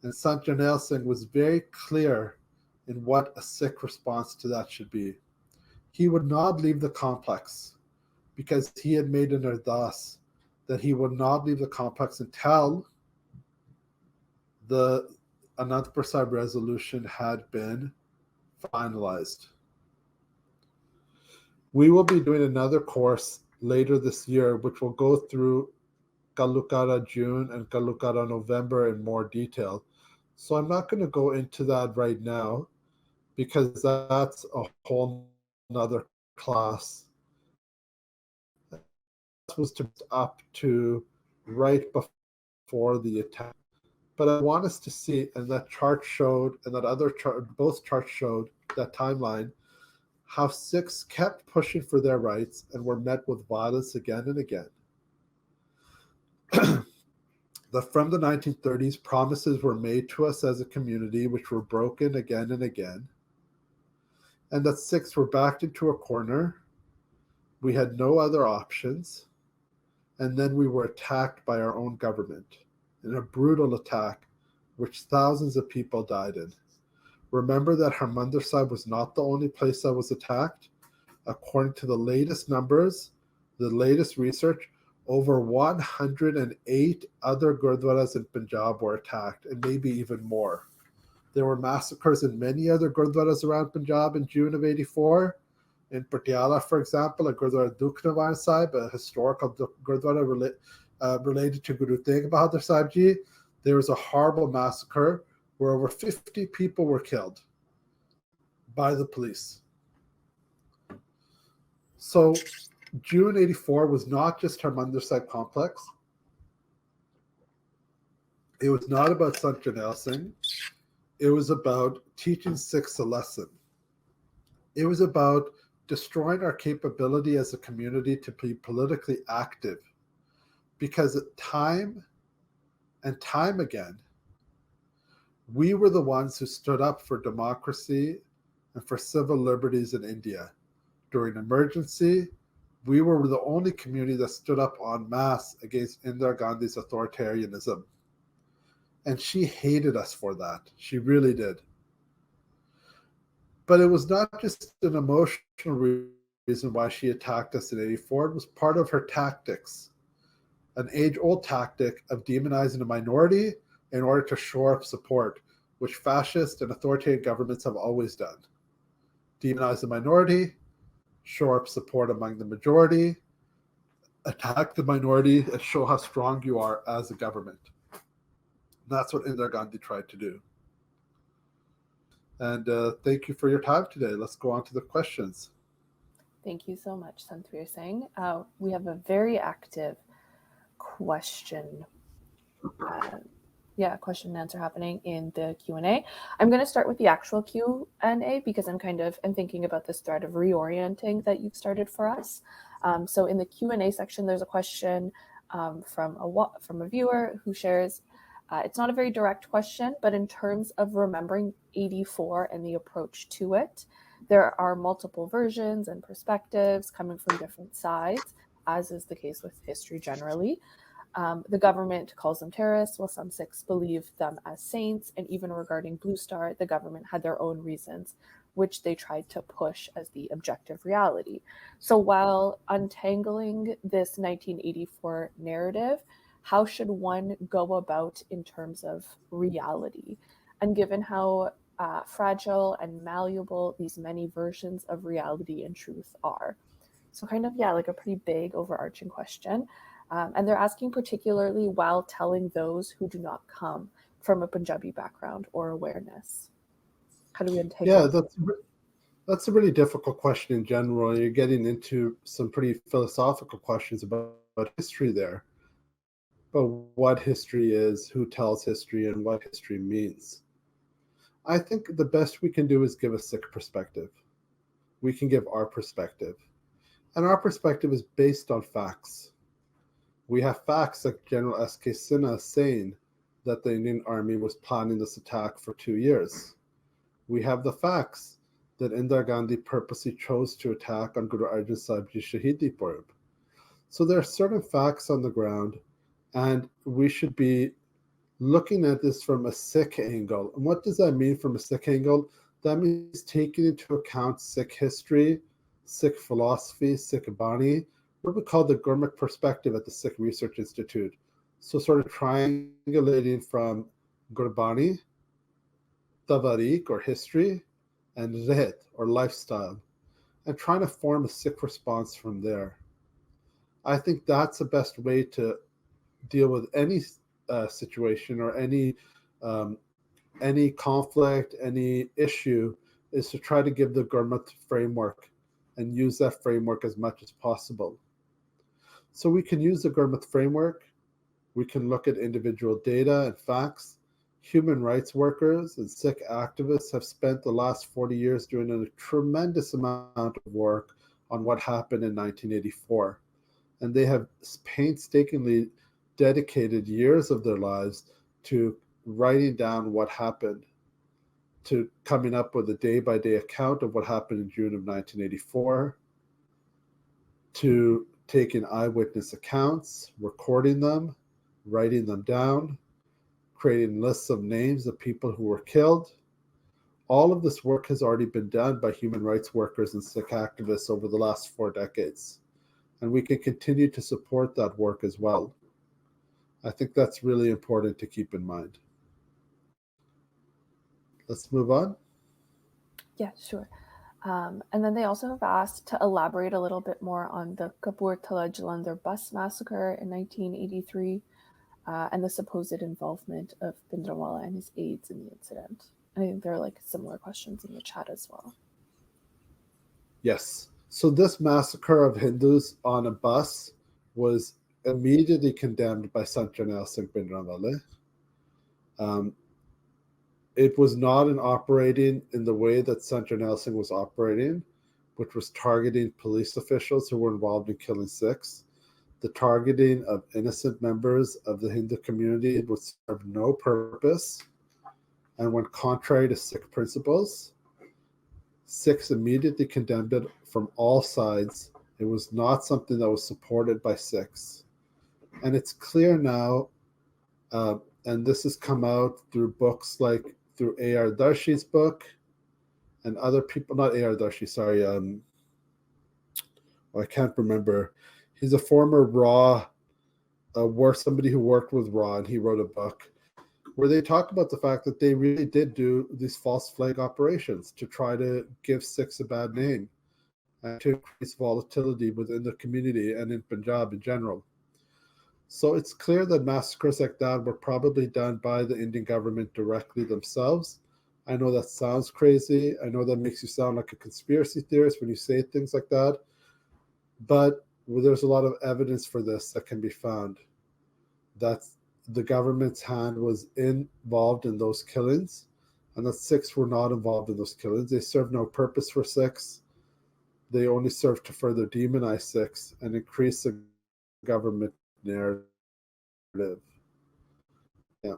And Sant Jarnail Singh was very clear in what a Sikh response to that should be. He would not leave the complex because he had made an ardas that he would not leave the complex until the Anandpur Sahib resolution had been finalized. We will be doing another course later this year, which will go through Kalukara June and Kalukara November in more detail. So I'm not going to go into that right now because that's a whole nother class. That was up to right before the attack. But I want us to see, and that chart showed, and that other chart, both charts showed that timeline, how Sikhs kept pushing for their rights and were met with violence again and again. That from the 1930s, promises were made to us as a community which were broken again and again, and that Sikhs were backed into a corner. We had no other options, and then we were attacked by our own government in a brutal attack which thousands of people died in. Remember that Harimandar Sahib was not the only place that was attacked. According to the latest numbers, the latest research, over 108 other gurdwaras in Punjab were attacked, and maybe even more. There were massacres in many other gurdwaras around Punjab in June of '84. In Patiala, for example, a Gurdwara Dukh Sahib, a historical Gurdwara related to Guru Tegh Bahadur Sahib Ji, there was a horrible massacre where over 50 people were killed by the police. So June '84 was not just Harimandar Sahib Complex. It was not about Sant Jarnail Singh. It was about teaching Sikhs a lesson. It was about destroying our capability as a community to be politically active. Because time and time again, we were the ones who stood up for democracy and for civil liberties in India. During emergency, we were the only community that stood up en masse against Indira Gandhi's authoritarianism. And she hated us for that. She really did. But it was not just an emotional reason why she attacked us in '84. It was part of her tactics, an age-old tactic of demonizing a minority in order to shore up support, which fascist and authoritarian governments have always done. Demonize the minority, shore up support among the majority, attack the minority, and show how strong you are as a government. That's what Indira Gandhi tried to do. And thank you for your time today. Let's go on to the questions. Thank you so much, Santvir Singh. We have a very active question question and answer happening in the Q&A. I'm going to start with the actual Q&A because I'm thinking about this thread of reorienting that you've started for us. So in the Q&A section, there's a question from a viewer who shares, it's not a very direct question, but in terms of remembering '84 and the approach to it, there are multiple versions and perspectives coming from different sides, as is the case with history generally. The government calls them terrorists, while some Sikhs believe them as saints, and even regarding Blue Star, the government had their own reasons, which they tried to push as the objective reality. So while untangling this 1984 narrative, how should one go about in terms of reality? And given how fragile and malleable these many versions of reality and truth are. So like a pretty big overarching question. And they're asking particularly while telling those who do not come from a Punjabi background or awareness. How do we untangle? Yeah, that's a really difficult question in general. You're getting into some pretty philosophical questions about history there. But what history is, who tells history, and what history means. I think the best we can do is give a Sikh perspective. We can give our perspective. And our perspective is based on facts. We have facts like General S.K. Sinha saying that the Indian Army was planning this attack for 2 years. We have the facts that Indira Gandhi purposely chose to attack on Guru Arjan Sahib Ji Shahidi Purab. So there are certain facts on the ground, and we should be looking at this from a Sikh angle. And what does that mean from a Sikh angle? That means taking into account Sikh history, Sikh philosophy, Sikh Bani, what we call the Gurmukh perspective at the Sikh Research Institute. So sort of triangulating from Gurbani, Tavarikh or history, and Rehet or lifestyle, and trying to form a Sikh response from there. I think that's the best way to deal with any situation or any conflict, any issue, is to try to give the Gurmukh framework and use that framework as much as possible. So we can use the Gurmukh framework, We can look at individual data and facts. Human rights workers and Sikh activists have spent the last 40 years doing a tremendous amount of work on what happened in 1984. And they have painstakingly dedicated years of their lives to writing down what happened, to coming up with a day-by-day account of what happened in June of 1984, to taking eyewitness accounts, recording them, writing them down, creating lists of names of people who were killed. All of this work has already been done by human rights workers and Sikh activists over the last 4 decades. And we can continue to support that work as well. I think that's really important to keep in mind. Let's move on. Yeah, sure. And then they also have asked to elaborate a little bit more on the Kapurthala Jalandhar bus massacre in 1983 and the supposed involvement of Bhindranwala and his aides in the incident. I think there are like similar questions in the chat as well. Yes. So this massacre of Hindus on a bus was immediately condemned by Sant Jarnail Singh Bhindranwale. It was not operating in the way that Sant Jarnail Singh was operating, which was targeting police officials who were involved in killing Sikhs. The targeting of innocent members of the Hindu community would serve no purpose and went contrary to Sikh principles. Sikhs immediately condemned it from all sides. It was not something that was supported by Sikhs. And it's clear now, and this has come out through books like through A.R. Darshi's book and other people, not A.R. Darshi, sorry, I can't remember. He's a former RAW, somebody who worked with RAW, and he wrote a book where they talk about the fact that they really did do these false flag operations to try to give Sikhs a bad name and to increase volatility within the community and in Punjab in general. So it's clear that massacres like that were probably done by the Indian government directly themselves. I know that sounds crazy. I know that makes you sound like a conspiracy theorist when you say things like that. But there's a lot of evidence for this that can be found. That the government's hand was involved in those killings and that Sikhs were not involved in those killings. They served no purpose for Sikhs. They only served to further demonize Sikhs and increase the government narrative. Yeah.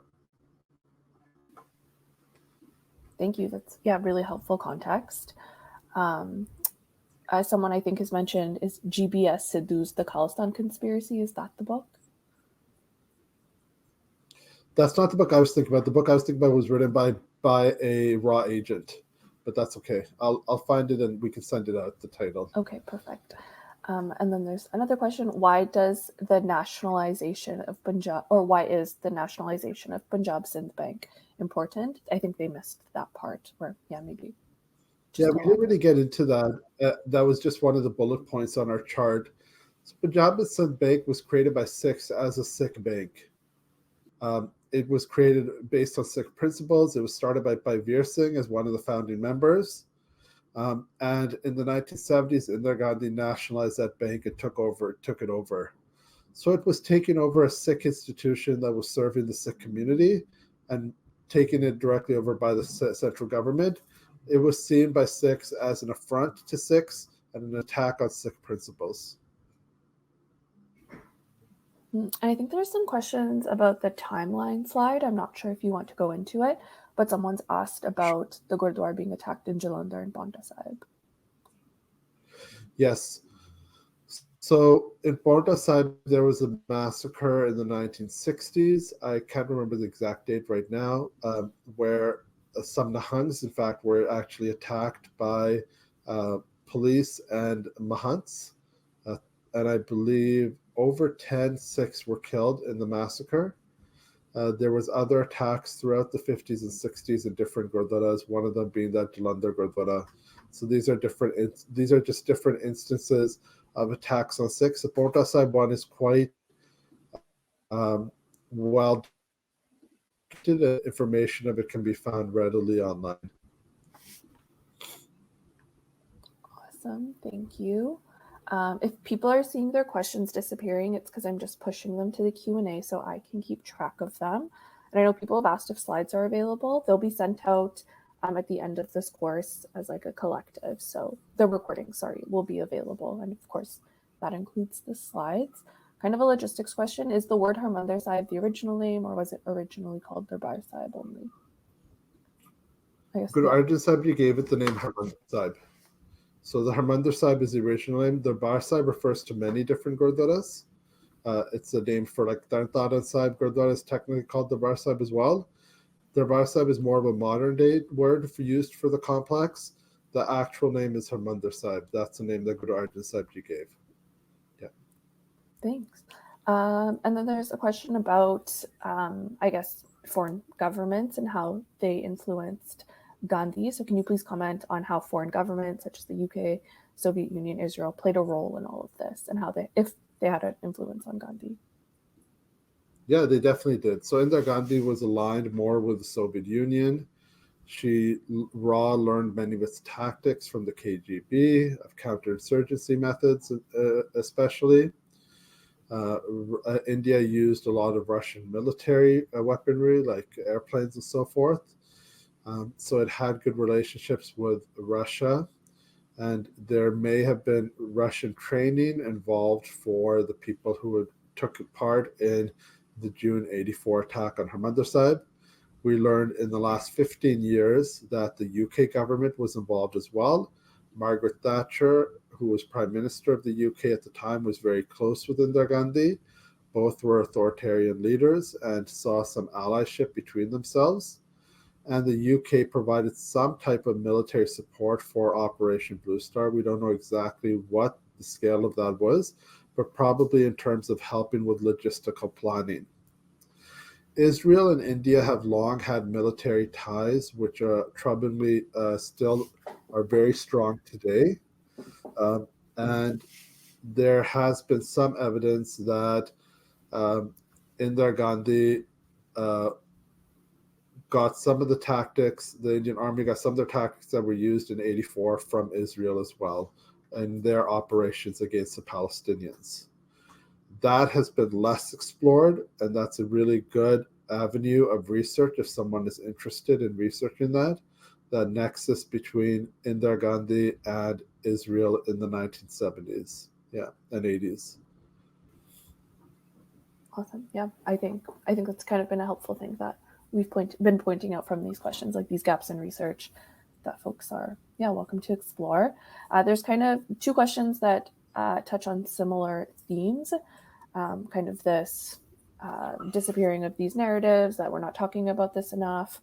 Thank you. That's really helpful context. Someone I think has mentioned is GBS Sidhu's The Khalistan Conspiracy. Is that the book? That's not the book I was thinking about. The book I was thinking about was written by a RAW agent, but that's okay. I'll find it and we can send it out, the title. Okay, perfect. And then there's another question. Why is the nationalization of Punjab Sindh Bank important? I think they missed that part where, maybe. Yeah, we didn't really get into that. That was just one of the bullet points on our chart. So Punjab Sindh Bank was created by Sikhs as a Sikh bank. It was created based on Sikh principles. It was started by Veer Singh as one of the founding members. And in the 1970s, Indira Gandhi nationalized that bank and took it over. So it was taking over a Sikh institution that was serving the Sikh community and taking it directly over by the central government. It was seen by Sikhs as an affront to Sikhs and an attack on Sikh principles. And I think there's some questions about the timeline slide. I'm not sure if you want to go into it, but someone's asked about the Gurdwara being attacked in Jalandhar and Paonta Sahib. Yes. So in Paonta Sahib, there was a massacre in the 1960s. I can't remember the exact date right now, where some Nahans, in fact, were actually attacked by police and Mahants. And I believe over 10 Sikhs were killed in the massacre. There was other attacks throughout the 50s and 60s in different gurdwaras, one of them being that Jalandhar Gurdwara. So these are just different instances of attacks on Sikhs. The Paonta Sahib one is quite well documented. Information of it can be found readily online. Awesome, thank you. If people are seeing their questions disappearing, it's because I'm just pushing them to the Q&A so I can keep track of them. And I know people have asked if slides are available. They'll be sent out at the end of this course as like a collective. So the recording, will be available. And of course, that includes the slides. Kind of a logistics question. Is the word Harimandar Sahib the original name, or was it originally called Darbar Sahib only? I guess. Guru Arjan Sahib Ji gave it the name Harimandar Sahib. So the Harimandar Sahib is the original name. Darbar Sahib refers to many different Gurdwaras. It's a name for like Tarn Sahib Gurdwara is technically called Darbar Sahib as well. Darbar Sahib is more of a modern day word used for the complex. The actual name is Harimandar Sahib. That's the name that Guru Arjan Sahib Ji gave. Yeah. Thanks. And then there's a question about, I guess, foreign governments and how they influenced Gandhi. So can you please comment on how foreign governments such as the UK, Soviet Union, Israel played a role in all of this, and how if they had an influence on Gandhi? Yeah, they definitely did. So Indira Gandhi was aligned more with the Soviet Union. She learned many of its tactics from the KGB, of counterinsurgency methods especially. India used a lot of Russian military weaponry like airplanes and so forth. So it had good relationships with Russia, and there may have been Russian training involved for the people who took part in the June 84 attack on Harimandar Sahib. We learned in the last 15 years that the UK government was involved as well. Margaret Thatcher, who was Prime Minister of the UK at the time, was very close with Indira Gandhi. Both were authoritarian leaders and saw some allyship between themselves. And the UK provided some type of military support for Operation Blue Star. We don't know exactly what the scale of that was, but probably in terms of helping with logistical planning. Israel and India have long had military ties, which are troublingly still are very strong today. And there has been some evidence that Indira Gandhi got some of the tactics, the Indian Army got some of their tactics that were used in 84 from Israel as well in their operations against the Palestinians. That has been less explored, and that's a really good avenue of research if someone is interested in researching that nexus between Indira Gandhi and Israel in the 1970s, and 80s. Awesome. Yeah, I think that's kind of been a helpful thing that we've been pointing out from these questions, like these gaps in research that folks are welcome to explore. There's kind of two questions that touch on similar themes, kind of this disappearing of these narratives, that we're not talking about this enough.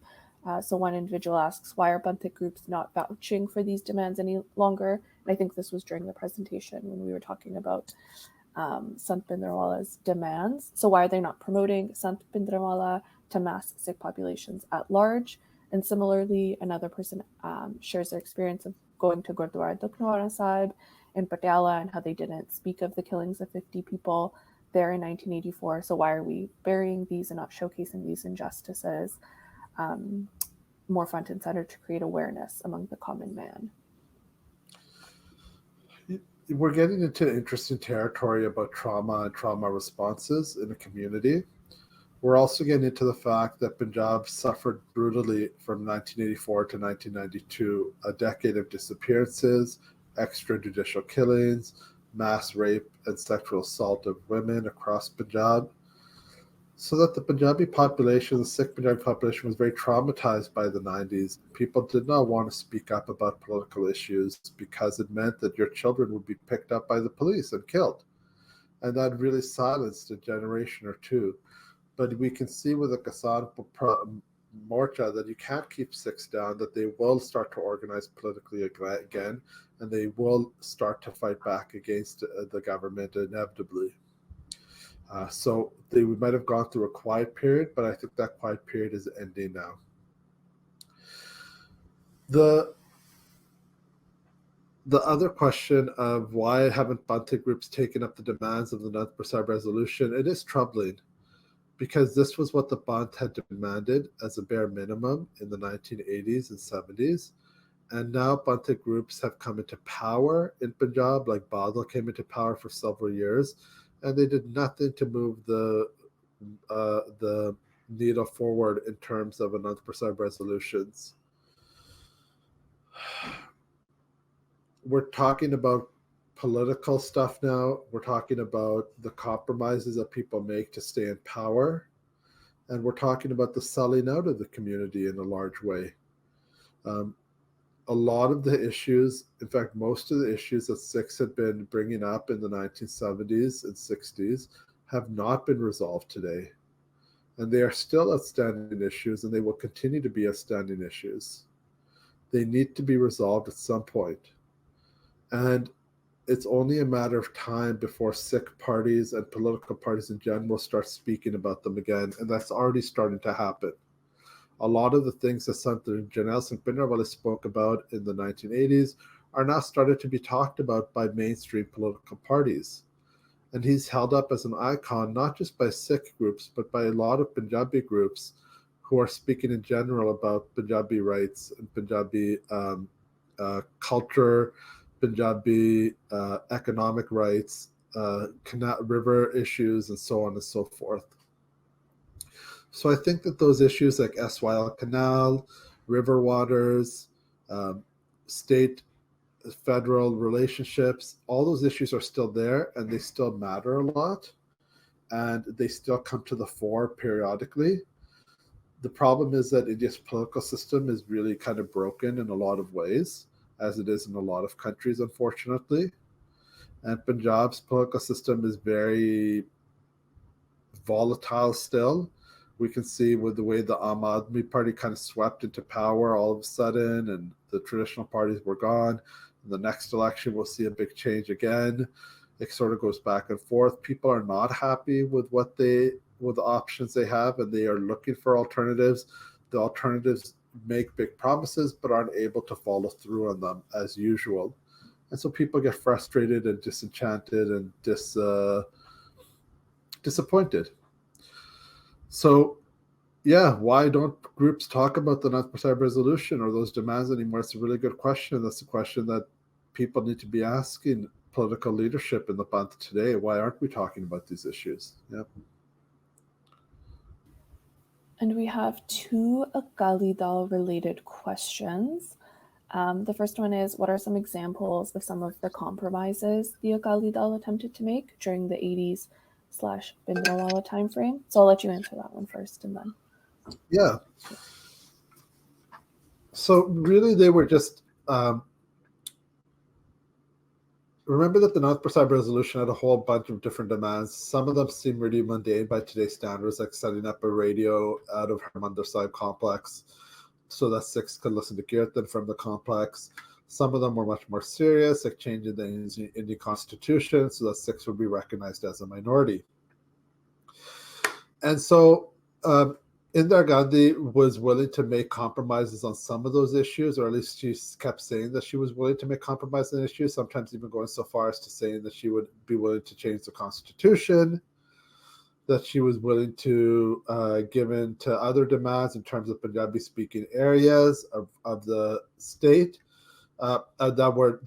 So one individual asks, why are Bantik groups not vouching for these demands any longer? And I think this was during the presentation when we were talking about Sant Bhindranwala's demands. So why are they not promoting Sant Bhindranwala to mass Sikh populations at large? And similarly, another person shares their experience of going to Gurdwara Dukhnawara Sahib in Patiala and how they didn't speak of the killings of 50 people there in 1984. So why are we burying these and not showcasing these injustices more front and center to create awareness among the common man? We're getting into interesting territory about trauma and trauma responses in a community. We're also getting into the fact that Punjab suffered brutally from 1984 to 1992, a decade of disappearances, extrajudicial killings, mass rape and sexual assault of women across Punjab. So that the Punjabi population, the Sikh Punjabi population, was very traumatized by the 90s. People did not want to speak up about political issues because it meant that your children would be picked up by the police and killed. And that really silenced a generation or two. But we can see with the Kisan Morcha that you can't keep Sikhs down, that they will start to organize politically again, and they will start to fight back against the government inevitably. So we might have gone through a quiet period, but I think that quiet period is ending now. The other question of why haven't Bantik groups taken up the demands of the Anandpur resolution, it is troubling, because this was what the Bant had demanded as a bare minimum in the 1980s and 70s. And now Panthic groups have come into power in Punjab, like Badal came into power for several years, and they did nothing to move the needle forward in terms of Anandpur Sahib resolutions. We're talking about political stuff now. We're talking about the compromises that people make to stay in power. And we're talking about the selling out of the community in a large way. A lot of the issues, in fact, most of the issues that Sikhs had been bringing up in the 1970s and 60s have not been resolved today. And they are still outstanding issues, and they will continue to be outstanding issues. They need to be resolved at some point. And it's only a matter of time before Sikh parties and political parties in general start speaking about them again, and that's already starting to happen. A lot of the things that Jarnail Singh spoke about in the 1980s are now started to be talked about by mainstream political parties. And he's held up as an icon, not just by Sikh groups, but by a lot of Punjabi groups who are speaking in general about Punjabi rights and Punjabi culture, Punjabi economic rights, river issues, and so on and so forth. So I think that those issues like SYL Canal, river waters, state federal relationships, all those issues are still there, and they still matter a lot, and they still come to the fore periodically. The problem is that India's political system is really kind of broken in a lot of ways, as it is in a lot of countries, unfortunately. And Punjab's political system is very volatile still. We can see with the way the Aam Aadmi Party kind of swept into power all of a sudden, and the traditional parties were gone. In the next election, we'll see a big change again. It sort of goes back and forth. People are not happy with with the options they have, and they are looking for alternatives. The alternatives make big promises but aren't able to follow through on them as usual. And so people get frustrated and disenchanted and disappointed. So, yeah, why don't groups talk about the Anandpur Sahib resolution or those demands anymore? It's a really good question. That's a question that people need to be asking political leadership in the Panth today. Why aren't we talking about these issues? Yeah. And we have two Akali Dal related questions. The first one is, what are some examples of some of the compromises the Akali Dal attempted to make during the 80s / Bhindranwala timeframe? So I'll let you answer that one first, and then. Yeah. So really, they were just remember that the Anandpur Sahib resolution had a whole bunch of different demands. Some of them seem really mundane by today's standards, like setting up a radio out of Harimandar Sahib Complex so that Sikhs could listen to Kirtan from the complex. Some of them were much more serious, like changing the Indian constitution so that Sikhs would be recognized as a minority. And so Indira Gandhi was willing to make compromises on some of those issues, or at least she kept saying that she was willing to make compromises on issues, sometimes even going so far as to saying that she would be willing to change the constitution, that she was willing to give in to other demands in terms of Punjabi-speaking areas of the state that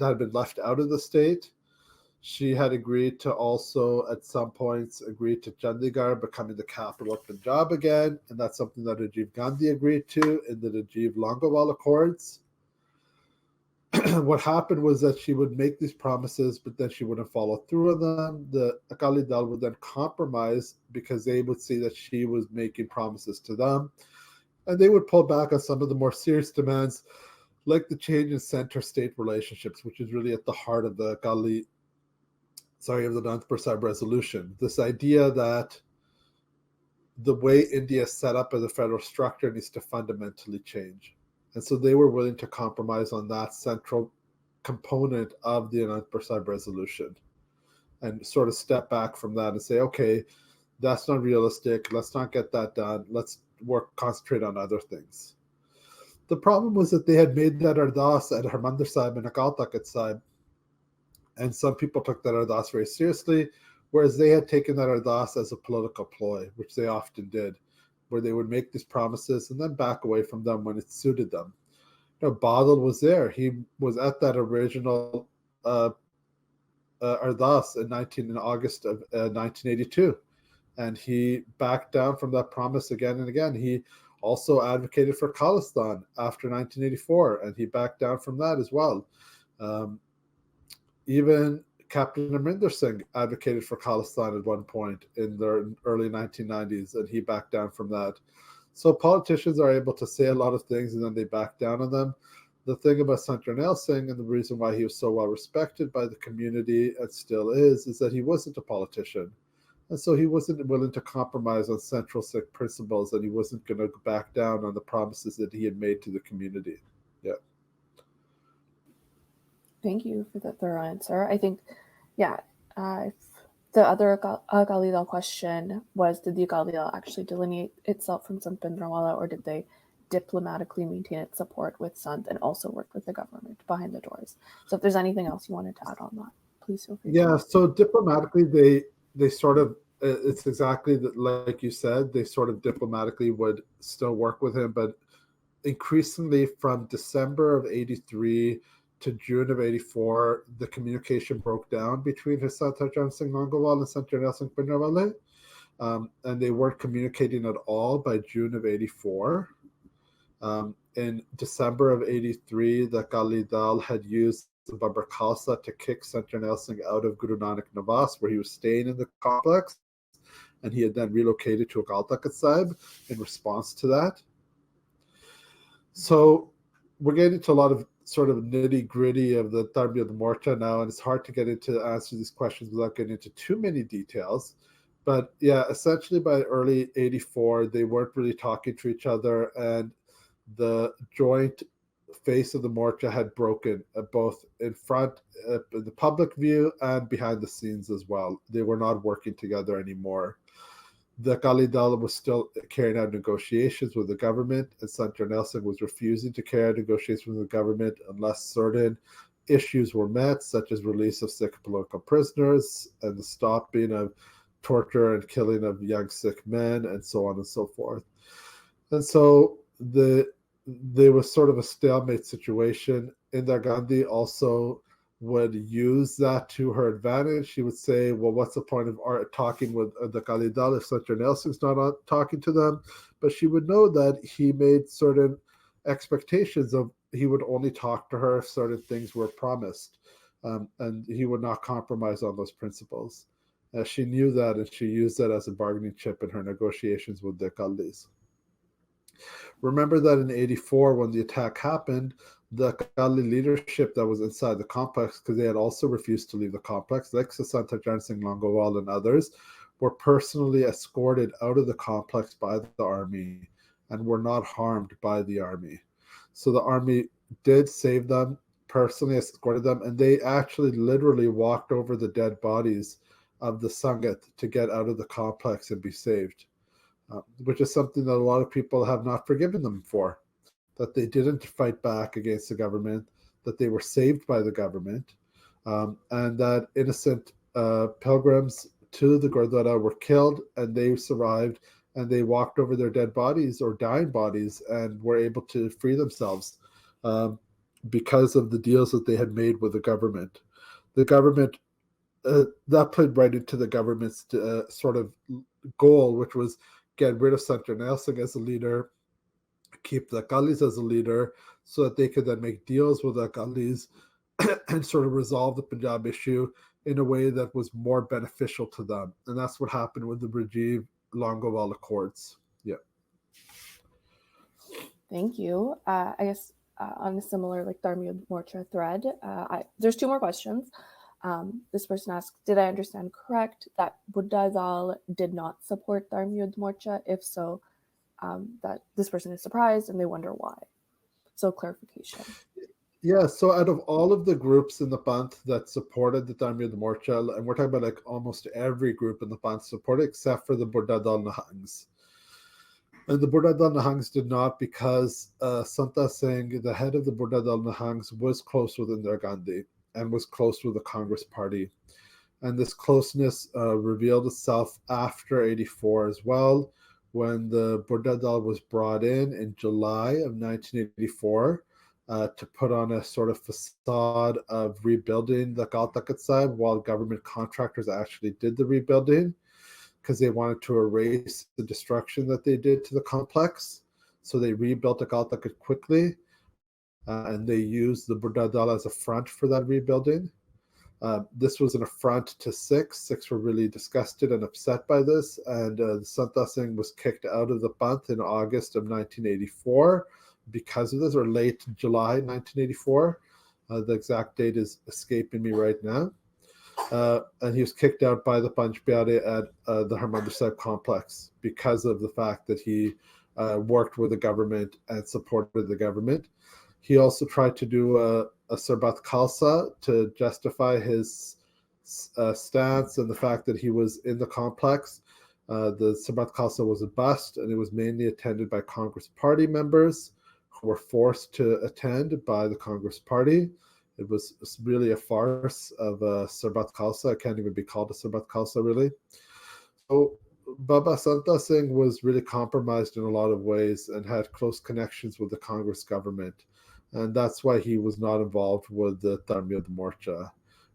had been left out of the state. She had agreed to also, at some points, agree to Chandigarh becoming the capital of Punjab again, and that's something that Rajiv Gandhi agreed to in the Rajiv Longowal Accords. What happened was that she would make these promises, but then she wouldn't follow through on them. The Akali Dal would then compromise because they would see that she was making promises to them, and they would pull back on some of the more serious demands, like the change in center-state relationships, which is really at the heart of the Anandpur Sahib resolution. This idea that the way India is set up as a federal structure needs to fundamentally change. And so they were willing to compromise on that central component of the Anandpur Sahib resolution and sort of step back from that and say, okay, that's not realistic. Let's not get that done. Let's concentrate on other things. The problem was that they had made that ardas at Harimandar Sahib and Akal Takht Sahib, and some people took that ardas very seriously, whereas they had taken that ardas as a political ploy, which they often did, where they would make these promises and then back away from them when it suited them. Badal was there. He was at that original Ardas in August of 1982, and he backed down from that promise again and again. He also advocated for Khalistan after 1984, and he backed down from that as well. Even Captain Amritsar Singh advocated for Khalistan at one point in the early 1990s, and he backed down from that. So politicians are able to say a lot of things and then they back down on them. The thing about Sant Jarnail Singh, and the reason why he was so well respected by the community and still is that he wasn't a politician. And so he wasn't willing to compromise on central Sikh principles, and he wasn't going to back down on the promises that he had made to the community. Yeah. Thank you for that thorough answer. I think, the other Akali Dal question was, did the Akali Dal actually delineate itself from Sant Bhindranwala, or did they diplomatically maintain its support with Sant and also work with the government behind the doors? So if there's anything else you wanted to add on that, please feel free. Yeah, so diplomatically, they sort of, it's exactly like you said, they sort of diplomatically would still work with him, but increasingly from December of 83 to June of 84, the communication broke down between Sant Jarnail Singh Longowal and Sant Jarnail Singh Bhindranwale, and they weren't communicating at all by June of 84. In December of 83, the Akali Dal had used Babur Khalsa to kick Sant Jarnail Singh out of Guru Nanak Navas, where he was staying in the complex, and he had then relocated to Akal Takht Sahib in response to that. So we're getting into a lot of sort of nitty gritty of the Dharam Yudh Morcha now, and it's hard to get into answer these questions without getting into too many details. But yeah, essentially by early 84, they weren't really talking to each other, and the joint face of the Morcha had broken, both in front, in the public view, and behind the scenes as well. They were not working together anymore. The Akali Dal was still carrying out negotiations with the government, and Sant Jarnail Singh was refusing to carry out negotiations with the government unless certain issues were met, such as release of Sikh political prisoners and the stopping of torture and killing of young Sikh men, and so on and so forth. And so there was sort of a stalemate situation. Indira Gandhi also would use that to her advantage. She would say, well, what's the point of talking with the Akali Dal if Sant Jarnail Singh's not talking to them? But she would know that he made certain expectations of he would only talk to her if certain things were promised, and he would not compromise on those principles. She knew that, and she used that as a bargaining chip in her negotiations with the Akalis. Remember that in 84, when the attack happened, the Akali leadership that was inside the complex, because they had also refused to leave the complex, like Sant Jarnail Singh Longowal and others, were personally escorted out of the complex by the army and were not harmed by the army. So the army did save them, personally escorted them, and they actually literally walked over the dead bodies of the Sangat to get out of the complex and be saved, which is something that a lot of people have not forgiven them for. That they didn't fight back against the government, that they were saved by the government, and that innocent pilgrims to the Gurdwara were killed, and they survived, and they walked over their dead bodies or dying bodies and were able to free themselves because of the deals that they had made with the government. The government, that played right into the government's sort of goal, which was get rid of Sant Jarnail Singh as a leader, keep the Akalis as a leader, so that they could then make deals with the Akalis and sort of resolve the Punjab issue in a way that was more beneficial to them. And that's what happened with the Rajiv Longowal Accords. Yeah. Thank you. I guess on a similar Dharam Yudh Morcha thread, there's two more questions. This person asked, did I understand correct that Buddha Dal did not support Dharam Yudh Morcha? If so, that this person is surprised and they wonder why. So clarification. Yeah, so out of all of the groups in the Panth that supported the Dharam Yudh Morcha, and we're talking about almost every group in the Panth supported except for the Buddha Dal Nihangs. And the Buddha Dal Nihangs did not, because Santa Singh, the head of the Buddha Dal Nihangs, was close with Indira Gandhi and was close with the Congress Party. And this closeness revealed itself after 84 as well, when the Buddha Dal was brought in July of 1984. to put on a sort of facade of rebuilding the Akal Takht Sahib while government contractors actually did the rebuilding, because they wanted to erase the destruction that they did to the complex. So they rebuilt Akal Takht quickly, and they used the Burdadal as a front for that rebuilding. This was an affront to Sikhs. Sikhs were really disgusted and upset by this, and Santa Singh was kicked out of the Panth in August of 1984 because of this, or late July 1984. The exact date is escaping me right now. And he was kicked out by the Panch Pyare at the Harimandar Sahib Complex because of the fact that he worked with the government and supported the government. He also tried to do a Sarbat Khalsa to justify his stance and the fact that he was in the complex. The Sarbat Khalsa was a bust, and it was mainly attended by Congress Party members who were forced to attend by the Congress Party. It was really a farce of a Sarbat Khalsa. It can't even be called a Sarbat Khalsa, really. So Baba Santa Singh was really compromised in a lot of ways and had close connections with the Congress government. And that's why he was not involved with the Dharam Yudh Morcha.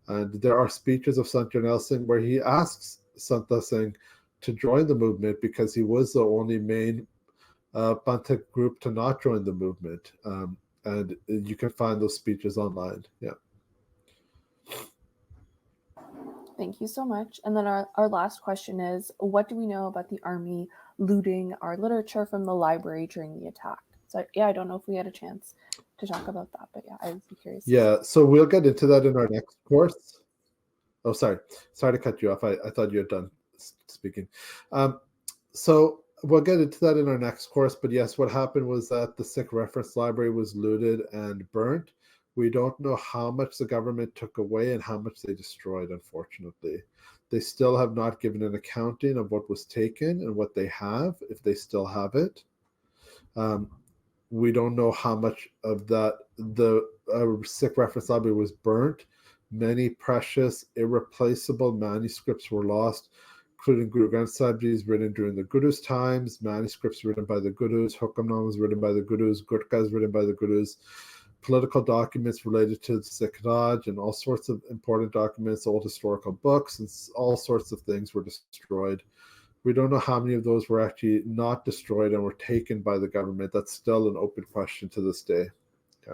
And there are speeches of Sant Jarnail Singh where he asks Santa Singh to join the movement because he was the only main Panthik group to not join the movement. And you can find those speeches online. Yeah. Thank you so much. And then our last question is, what do we know about the army looting our literature from the library during the attack? So yeah, I don't know if we had a chance to talk about that, but yeah, I would be curious. Yeah, so we'll get into that in our next course. Oh, sorry to cut you off. I thought you had done speaking. So we'll get into that in our next course, but yes, what happened was that the Sikh reference library was looted and burnt. We don't know how much the government took away and how much they destroyed, unfortunately. They still have not given an accounting of what was taken and what they have, if they still have it. We don't know how much of that the Sikh reference library was burnt. Many precious, irreplaceable manuscripts were lost, including Guru Granth Sahib Ji's written during the Guru's times, manuscripts written by the Gurus, Hukamnamas written by the Gurus, Gurkhas written by the Gurus, political documents related to the Sikh Raj, and all sorts of important documents, old historical books, and all sorts of things were destroyed. We don't know how many of those were actually not destroyed and were taken by the government. That's still an open question to this day. Yeah.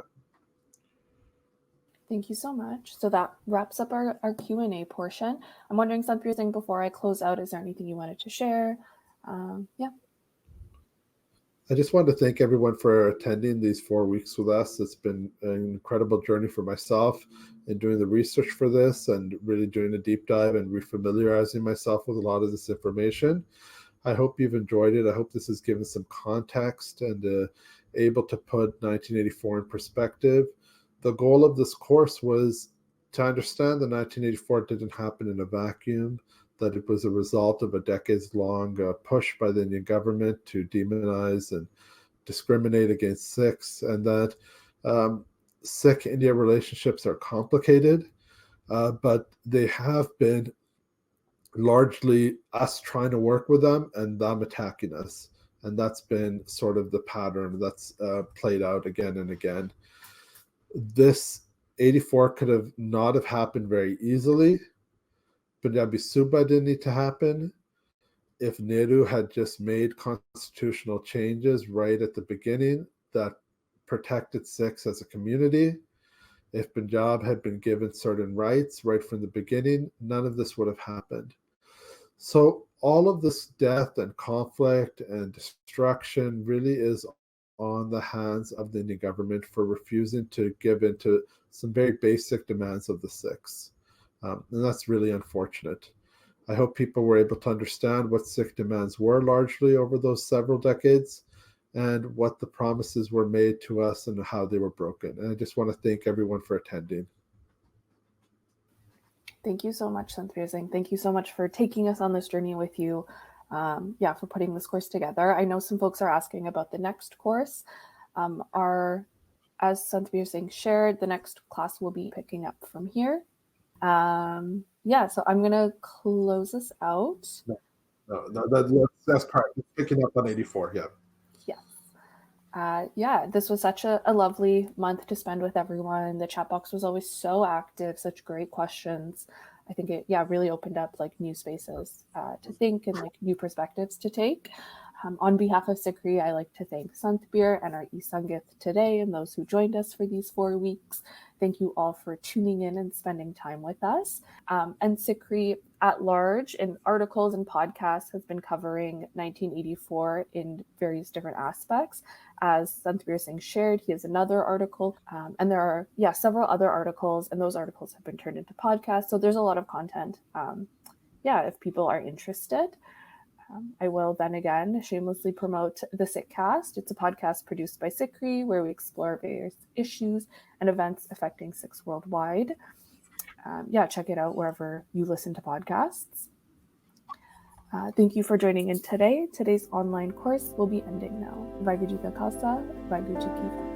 Thank you so much. So that wraps up our Q&A portion. I'm wondering, Santhveer Singh, before I close out, is there anything you wanted to share? Yeah. I just wanted to thank everyone for attending these 4 weeks with us. It's been an incredible journey for myself in doing the research for this and really doing a deep dive and refamiliarizing myself with a lot of this information. I hope you've enjoyed it. I hope this has given some context and able to put 1984 in perspective. The goal of this course was to understand that 1984 didn't happen in a vacuum, that it was a result of a decades-long push by the Indian government to demonize and discriminate against Sikhs, and that Sikh-India relationships are complicated, but they have been largely us trying to work with them and them attacking us. And that's been sort of the pattern that's played out again and again. This 84 could have not have happened very easily. Punjabi Suba didn't need to happen. If Nehru had just made constitutional changes right at the beginning that protected Sikhs as a community, if Punjab had been given certain rights right from the beginning, none of this would have happened. So all of this death and conflict and destruction really is on the hands of the Indian government for refusing to give in to some very basic demands of the Sikhs. And that's really unfortunate. I hope people were able to understand what Sikh demands were largely over those several decades and what the promises were made to us and how they were broken. And I just want to thank everyone for attending. Thank you so much, Santhveer Singh. Thank you so much for taking us on this journey with you. For putting this course together. I know some folks are asking about the next course. As Santhveer Singh shared, the next class will be picking up from here. So I'm going to close this out. No, that's part. It's picking up on 84, yeah. Yes. This was such a lovely month to spend with everyone. The chat box was always so active, such great questions. I think it really opened up like new spaces to think and like new perspectives to take. On behalf of SikhRI, I like to thank Santbir and our eSangith today and those who joined us for these 4 weeks. Thank you all for tuning in and spending time with us. And SikhRI at large in articles and podcasts has been covering 1984 in various different aspects. As Santbir Singh shared, he has another article, and there are several other articles, and those articles have been turned into podcasts. So there's a lot of content. If people are interested. I will then again shamelessly promote the Sikhcast. It's a podcast produced by SikhRI where we explore various issues and events affecting Sikhs worldwide. Check it out wherever you listen to podcasts. Thank you for joining in today. Today's online course will be ending now. Vaheguru Ji Ka Khalsa, Vaheguru Ji Ki Fateh.